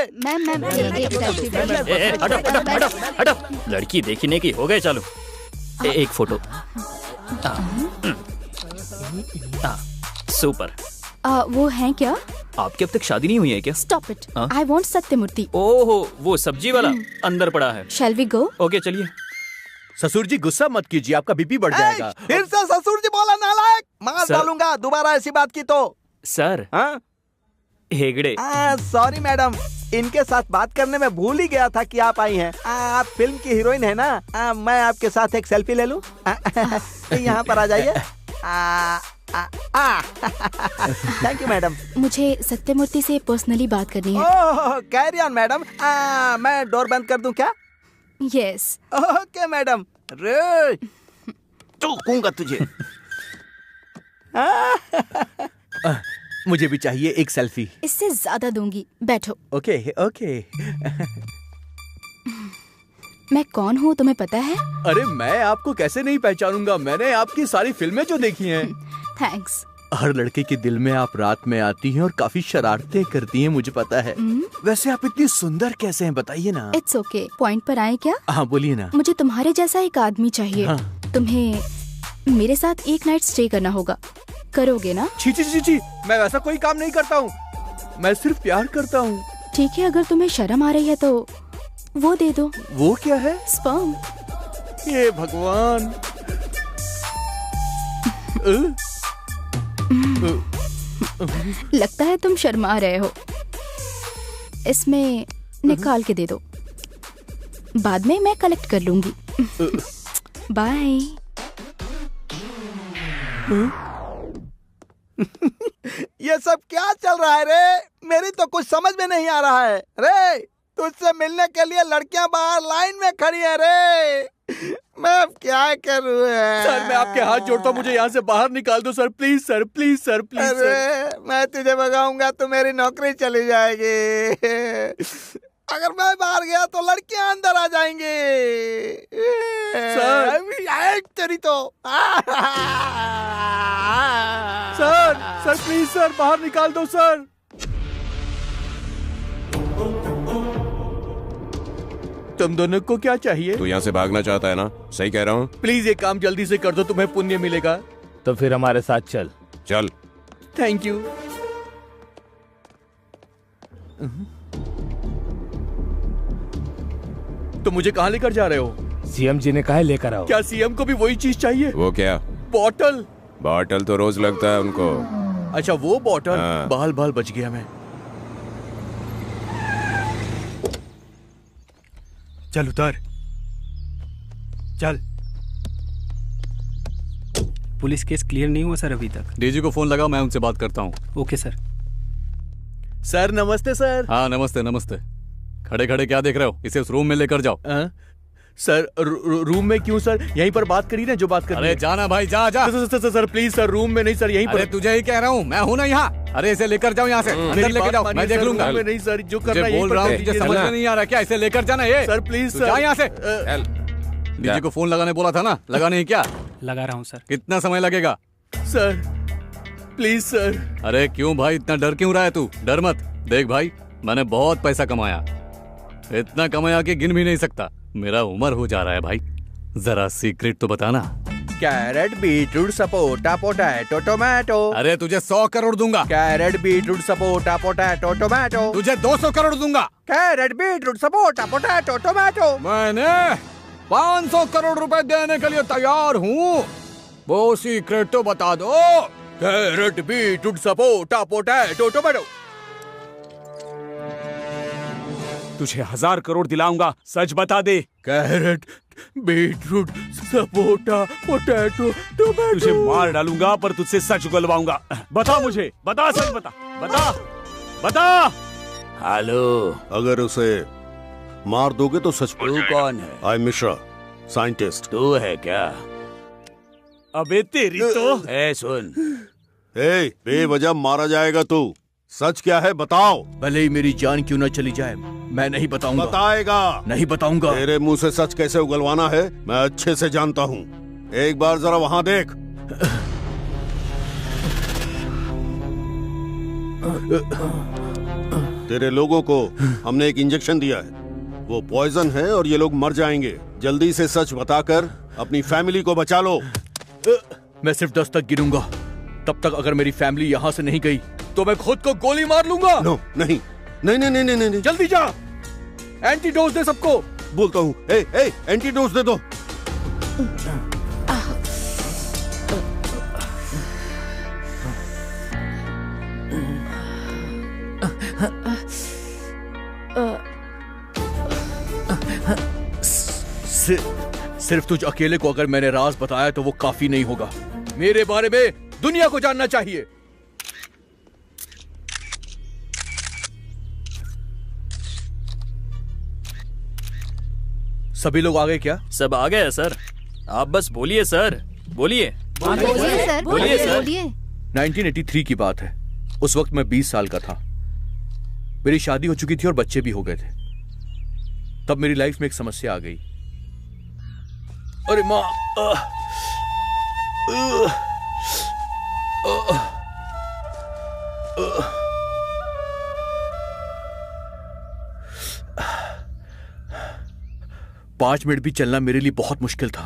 S6: हटो। लड़की देखने की हो गए, चालू। एक फोटो। सुपर।
S17: वो है क्या?
S6: आपकी अब तक शादी नहीं हुई है क्या?
S17: Stop it. I want Sathyamurthy.
S6: ओहो, वो सब्जी वाला अंदर पड़ा है।
S17: Shall we go?
S6: ओके चलिए।
S1: ससुर जी गुस्सा मत कीजिए, आपका बीपी बढ़ जाएगा।
S8: फिर से ससुर जी बोला, नालायक। मार डालूंगा दोबारा ऐसी बात की तो।
S6: सर।
S8: हाँ?
S6: हेगड़े।
S8: सॉरी मैडम, इनके साथ बात करने में भूल ही गया था कि आप आई हैं। आप फिल्म की हीरोइन है ना? मैं आपके साथ एक सेल्फी ले लूं? यहाँ पर आ जाइए। Thank you madam.
S17: मुझे सत्यमूर्ति से पर्सनली बात करनी है।
S8: ओह, कैरी ऑन मैडम। मैं डोर बंद कर दूं क्या?
S17: यस।
S8: Okay madam. रे ठोकूंगा तुझे।
S1: मुझे भी चाहिए एक सेल्फी।
S17: इससे ज्यादा दूंगी, बैठो।
S1: Okay okay.
S17: मैं कौन हूँ तुम्हें पता है?
S1: अरे मैं आपको कैसे नहीं पहचानूंगा, मैंने आपकी सारी फिल्में जो देखी हैं।
S17: थैंक्स।
S1: हर लड़के के दिल में आप रात में आती हैं और काफी शरारतें करती हैं, मुझे पता है। वैसे आप इतनी सुंदर कैसे हैं, बताइए ना।
S17: इट्स ओके, पॉइंट पर आए क्या?
S1: हाँ बोलिए ना।
S17: मुझे तुम्हारे जैसा एक आदमी चाहिए।
S1: हाँ।
S17: तुम्हें मेरे साथ एक नाइट स्टे करना होगा, करोगे ना?
S1: छी छी छी छी, मैं वैसा कोई काम नहीं करता हूँ, मैं सिर्फ प्यार करता हूँ।
S17: ठीक है, अगर तुम्हें शर्म आ रही है तो वो दे दो।
S1: वो क्या है?
S17: स्पर्म।
S1: ये भगवान।
S17: लगता है तुम शर्मा रहे हो, इसमें निकाल के दे दो, बाद में मैं कलेक्ट कर लूंगी। बाय।
S8: ये सब क्या चल रहा है रे? मेरी तो कुछ समझ में नहीं आ रहा है रे। तुझसे मिलने के लिए लड़कियां बाहर लाइन में खड़ी है रे। मैं अब क्या करूं?
S1: सर मैं आपके हाथ जोड़ता हूँ, मुझे यहाँ से बाहर निकाल दो sir, please sir, please sir, please
S8: अरे
S1: सर।
S8: मैं तुझे भगाऊंगा तो मेरी नौकरी चली जाएगी। अगर मैं बाहर गया तो लड़कियां अंदर आ जाएंगी।
S1: सर
S8: तेरी तो
S1: सर प्लीज सर, बाहर निकाल दो सर। तुम दोनों को क्या चाहिए?
S10: तू यहाँ से भागना चाहता है ना? सही कह रहा हूँ।
S1: प्लीज ये काम जल्दी से कर दो, तुम्हें पुण्य मिलेगा।
S13: तो फिर हमारे साथ चल।
S10: चल।
S1: Thank you. तो मुझे कहाँ लेकर जा रहे हो?
S13: सीएम जी ने कहा लेकर आओ।
S1: क्या सीएम को भी वही चीज चाहिए?
S10: वो क्या?
S1: बॉटल।
S10: बॉटल तो रोज लगता है उनको।
S1: अच्छा वो बॉटल।
S10: हाँ।
S1: बाल बाल बच गया मैं। चल उतर, चल।
S19: पुलिस केस क्लियर नहीं हुआ सर अभी तक।
S20: डीजी को फोन लगाओ, मैं उनसे बात करता हूँ।
S19: Okay sir.
S1: सर नमस्ते सर।
S20: हाँ नमस्ते नमस्ते। खड़े खड़े क्या देख रहे हो? इसे उस रूम में लेकर जाओ।
S1: सर रूम में क्यों सर? यहीं पर बात करी ना जो बात करी।
S20: अरे जाना भाई, जा जा।
S1: सर प्लीज सर, रूम में नहीं सर, यहीं पर।
S20: अरे तुझे ही कह रहा हूँ, मैं हूँ ना यहाँ। अरे इसे लेकर जाओ यहाँ से, अंदर लेके जाओ, मैं देख लूंगा।
S1: नहीं सर, जो करना है
S20: बोल रहा हूँ, तुझे समझ में नहीं आ रहा क्या? इसे लेकर जाना ये।
S1: सर प्लीज सर,
S20: जा यहाँ से। डीजी को फोन लगाने बोला था ना, लगा नहीं क्या?
S19: लगा रहा हूँ सर।
S20: कितना समय लगेगा?
S1: Sir please sir.
S20: अरे क्यों भाई, इतना डर क्यों रहा है तू? डर मत। देख भाई, मैंने बहुत पैसा कमाया, इतना कमाया कि गिन भी नहीं सकता। मेरा उम्र हो जा रहा है भाई, जरा सीक्रेट तो बताना।
S1: Carrot, beetroot, sapota, potato, tomato.
S20: अरे तुझे 100 करोड़ दूंगा।
S1: Carrot, beetroot, sapota, potato, tomato.
S20: तुझे 200 करोड़ दूंगा।
S1: Carrot, beetroot, sapota, potato, tomato.
S20: मैंने 500 करोड़ रुपए देने के लिए तैयार हूँ। वो सीक्रेट तो बता दो।
S1: Carrot, beetroot, sapota, potato, tomato.
S16: तुझे 1000 करोड़ दिलाऊंगा, सच बता दे।
S1: Carrot, beetroot, sapota, potato, tomato.
S16: तुझे मार डालूंगा पर तुझसे सच उगलवाऊंगा। बता मुझे, बता, सच बता, बता, बता।
S12: हेलो। अगर उसे मार दोगे तो सच
S16: तू कौन है?
S12: आई मिश्रा, साइंटिस्ट।
S16: तू है क्या? अबे तेरी तो। सुन,
S12: बेवजह मारा जाएगा तू। सच क्या है बताओ।
S1: भले ही मेरी जान क्यों न चली जाए, मैं नहीं बताऊंगा।
S12: बताएगा।
S1: नहीं बताऊंगा।
S12: तेरे मुंह से सच कैसे उगलवाना है मैं अच्छे से जानता हूँ। एक बार जरा वहाँ देख। तेरे लोगों को हमने एक इंजेक्शन दिया है, वो पॉइजन है और ये लोग मर जाएंगे। जल्दी से सच बताकर अपनी फैमिली को बचा लो।
S1: मैं सिर्फ 10 तक गिनूंगा, तब तक अगर मेरी फैमिली यहाँ से नहीं गई तो मैं खुद को गोली मार लूंगा।
S12: नो, नहीं नहीं नहीं नहीं नहीं, नहीं।
S1: जल्दी जा, एंटीडोज दे सबको।
S12: बोलता हूँ, एंटीडोज दे दो।
S1: सिर्फ तुझ अकेले को अगर मैंने राज बताया तो वो काफी नहीं होगा। मेरे बारे में दुनिया को जानना चाहिए। सभी लोग आ गए क्या?
S6: सब आ गए सर, आप बस बोलिए सर, बोलिए।
S5: बोलिए सर,
S6: बोलिए सर।
S1: 1983 की बात है। उस वक्त मैं 20 साल का था। मेरी शादी हो चुकी थी और बच्चे भी हो गए थे। तब मेरी लाइफ में एक समस्या आ गई। अरे माँ, पांच मिनट भी चलना मेरे लिए बहुत मुश्किल था।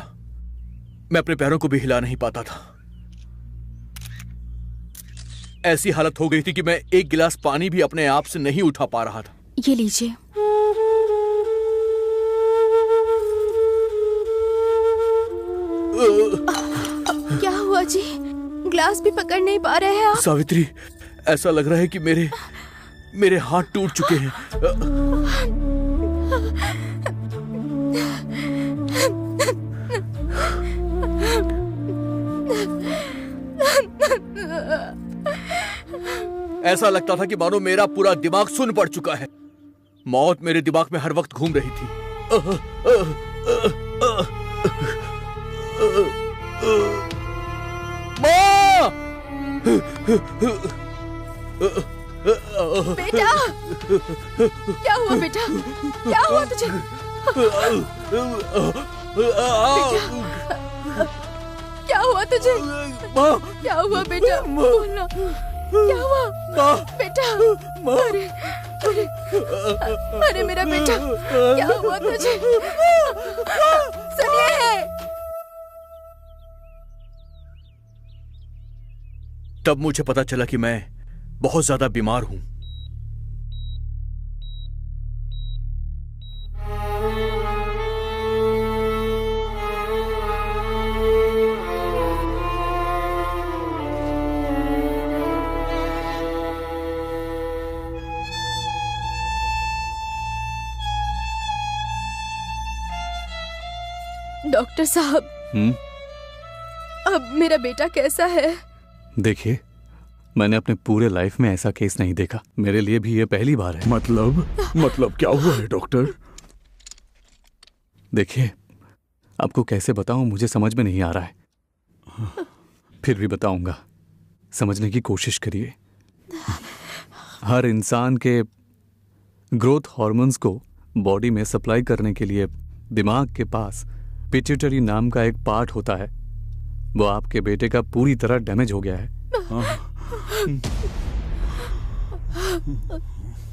S1: मैं अपने पैरों को भी हिला नहीं पाता था। ऐसी हालत हो गई थी कि मैं एक गिलास पानी भी अपने आप से नहीं उठा पा रहा था।
S17: ये लीजिए। क्या हुआ जी? ग्लास भी पकड़ नहीं पा रहे हैं आप?
S1: सावित्री, ऐसा लग रहा है कि मेरे हाथ टूट चुके हैं। ऐसा लगता था कि मानो मेरा पूरा दिमाग सुन पड़ चुका है। मौत मेरे दिमाग में हर वक्त घूम रही थी। माँ!
S17: बेटा, क्या हुआ बेटा? क्या हुआ तुझे? बेटा, क्या हुआ तुझे? क्या हुआ बेटा? बोलना, क्या हुआ बेटा? अरे अरे अरे मेरा बेटा, क्या हुआ तुझे? सुनिए।
S1: तब मुझे पता चला कि मैं बहुत ज्यादा बीमार हूं।
S17: डॉक्टर साहब, अब मेरा बेटा कैसा है?
S20: देखिए, मैंने अपने पूरे लाइफ में ऐसा केस नहीं देखा। मेरे लिए भी ये पहली बार है।
S16: मतलब क्या हुआ है डॉक्टर?
S20: देखिए, आपको कैसे बताऊं, मुझे समझ में नहीं आ रहा है। फिर भी बताऊंगा, समझने की कोशिश करिए। हर इंसान के ग्रोथ हार्मोन्स को बॉडी में सप्लाई करने के लिए दिमाग के पास पिट्यूटरी नाम का एक पार्ट होता है। वो आपके बेटे का पूरी तरह डैमेज हो गया है।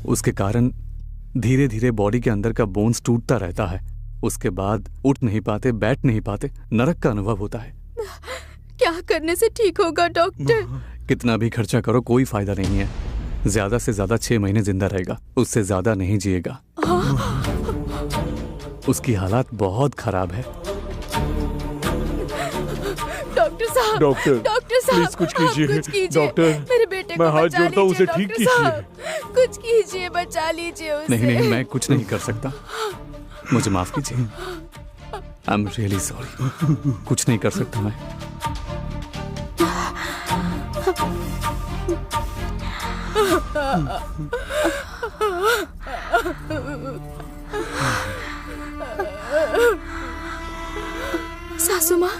S20: उसके कारण धीरे धीरे बॉडी के अंदर का बोन्स टूटता रहता है। उसके बाद उठ नहीं पाते, बैठ नहीं पाते, नरक का अनुभव होता है।
S17: क्या करने से ठीक होगा डॉक्टर?
S20: कितना भी खर्चा करो कोई फायदा नहीं है। ज्यादा से ज्यादा 6 महीने जिंदा रहेगा, उससे ज्यादा नहीं जिएगा। उसकी हालात बहुत खराब है।
S17: डॉक्टर साहब,
S16: प्लीज कुछ कीजिए।
S17: डॉक्टर, मेरे बेटे को
S16: मैं हाथ
S17: बचा
S16: जोड़ता हूँ,
S17: लीजिए,
S16: उसे ठीक
S17: डॉक्टर
S16: कीजिए।
S17: साहब, कुछ कीजिए, बचा लीजिए उसे।
S20: नहीं, मैं कुछ नहीं कर सकता। मुझे माफ कीजिए। I am really sorry. कुछ नहीं कर सकता मैं।
S17: सासू माँ,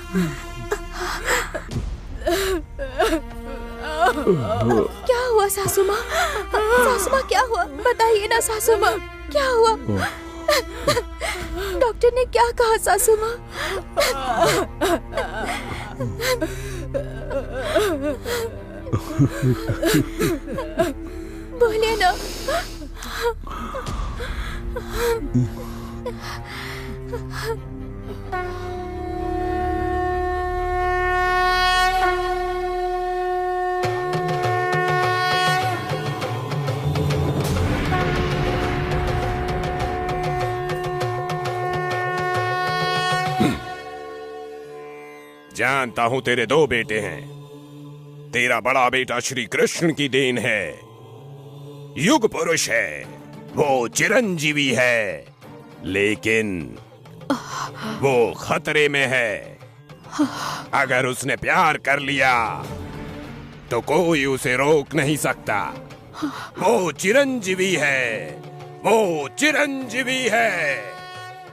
S17: क्या हुआ सासू माँ? सासू माँ क्या हुआ? बताइए ना सासू माँ, क्या हुआ? डॉक्टर ने क्या कहा सासू माँ? बोलिए ना।
S21: जानता हूं तेरे 2 बेटे हैं। तेरा बड़ा बेटा श्री कृष्ण की देन है, युग पुरुष है, वो चिरंजीवी है, लेकिन वो खतरे में है। अगर उसने प्यार कर लिया तो कोई उसे रोक नहीं सकता। वो चिरंजीवी है, वो चिरंजीवी है।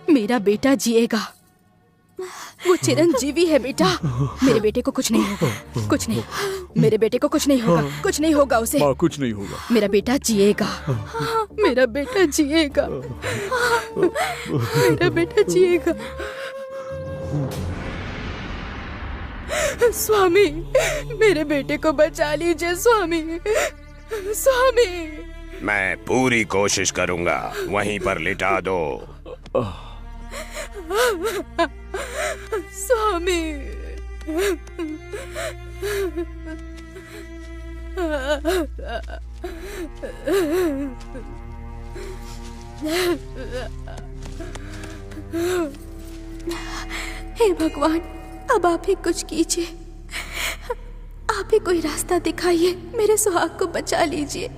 S17: मेरा बेटा जिएगा, वो चिरंजीवी है बेटा। मेरे बेटे को कुछ नहीं होगा, कुछ नहीं। मेरे बेटे को कुछ नहीं होगा, कुछ नहीं होगा उसे।
S16: माँ, कुछ नहीं होगा।
S17: मेरा बेटा जिएगा, मेरा बेटा जिएगा, मेरा बेटा जिएगा। स्वामी, मेरे बेटे को बचा लीजिए स्वामी, स्वामी।
S21: मैं पूरी कोशिश करूंगा, वहीं पर लिटा दो।
S17: स्वामी, हे भगवान, अब आप ही कुछ कीजिए। आप ही कोई रास्ता दिखाइए, मेरे सुहाग को बचा लीजिए।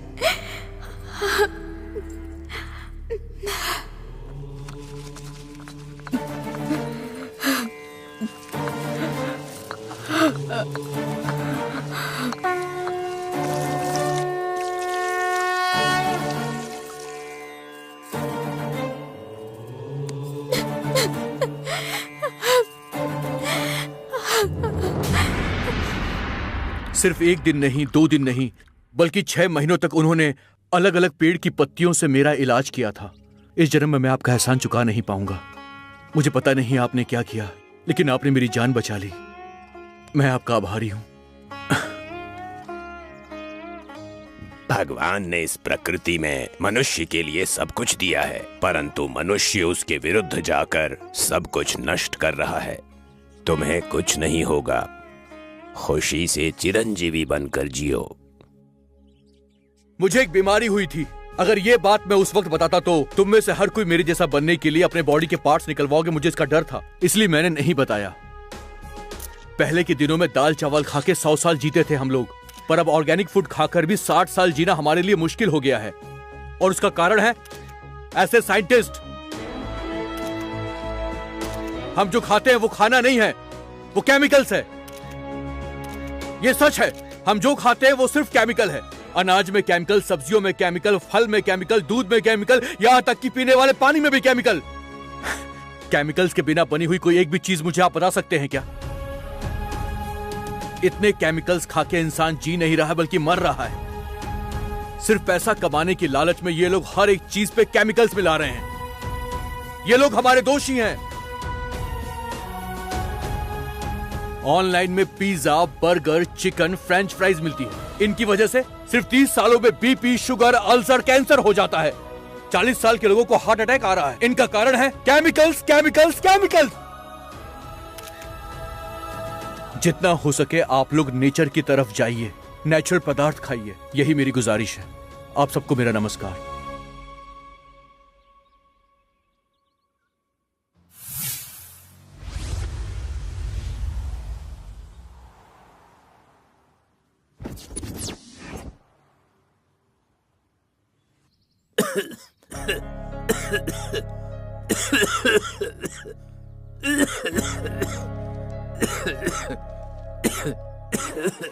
S1: सिर्फ 1 दिन नहीं, 2 दिन नहीं, बल्कि 6 महीनों तक उन्होंने अलग अलग पेड़ की पत्तियों से मेरा इलाज किया था। इस जन्म में मैं आपका एहसान चुका नहीं पाऊंगा। मुझे पता नहीं आपने क्या किया, लेकिन आपने मेरी जान बचा ली। मैं आपका आभारी हूं।
S21: भगवान ने इस प्रकृति में मनुष्य के लिए सब कुछ दिया है, परंतु मनुष्य उसके विरुद्ध जाकर सब कुछ नष्ट कर रहा है। तुम्हें कुछ नहीं होगा, खुशी से चिरंजीवी बनकर जियो।
S1: मुझे एक बीमारी हुई थी। अगर ये बात मैं उस वक्त बताता तो तुम में से हर कोई मेरे जैसा बनने के लिए अपने बॉडी के पार्ट्स निकलवाओगे। मुझे इसका डर था, इसलिए मैंने नहीं बताया। पहले के दिनों में दाल चावल खा के 100 साल जीते थे हम लोग, पर अब ऑर्गेनिक फूड खाकर भी 60 साल जीना हमारे लिए मुश्किल हो गया है। और उसका कारण है ऐसे साइंटिस्ट। हम जो खाते हैं वो खाना नहीं है, वो केमिकल्स है। ये सच है, हम जो खाते हैं वो सिर्फ केमिकल है। अनाज में केमिकल, सब्जियों में केमिकल, फल में केमिकल, दूध में केमिकल, यहाँ तक कि पीने वाले पानी में भी केमिकल। केमिकल्स के बिना बनी हुई कोई एक भी चीज मुझे आप बता सकते हैं क्या? इतने केमिकल्स खा के इंसान जी नहीं रहा बल्कि मर रहा है। सिर्फ पैसा कमाने की लालच में ये लोग हर एक चीज पे केमिकल्स मिला रहे हैं। ये लोग हमारे दोषी हैं। ऑनलाइन में pizza, burger, chicken, French fries मिलती है। इनकी वजह से सिर्फ 30 सालों में बीपी, शुगर, अल्सर, कैंसर हो जाता है। 40 साल के लोगों को हार्ट अटैक आ रहा है। इनका कारण है केमिकल्स, केमिकल्स, केमिकल्स। जितना हो सके आप लोग नेचर की तरफ जाइए, नेचुरल पदार्थ खाइए, यही मेरी गुजारिश है। आप सबको मेरा नमस्कार।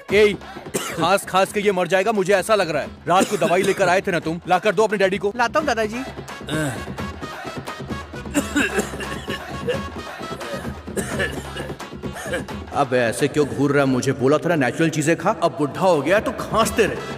S1: ए, खास खास के ये मर जाएगा, मुझे ऐसा लग रहा है। रात को दवाई लेकर आए थे ना तुम, लाकर दो अपने डैडी को।
S8: लाता हूँ दादाजी।
S1: अब ऐसे क्यों घूर रहा है? मुझे बोला था ना नेचुरल चीजें खा। अब बुढ़ा हो गया तो खांसते रहे।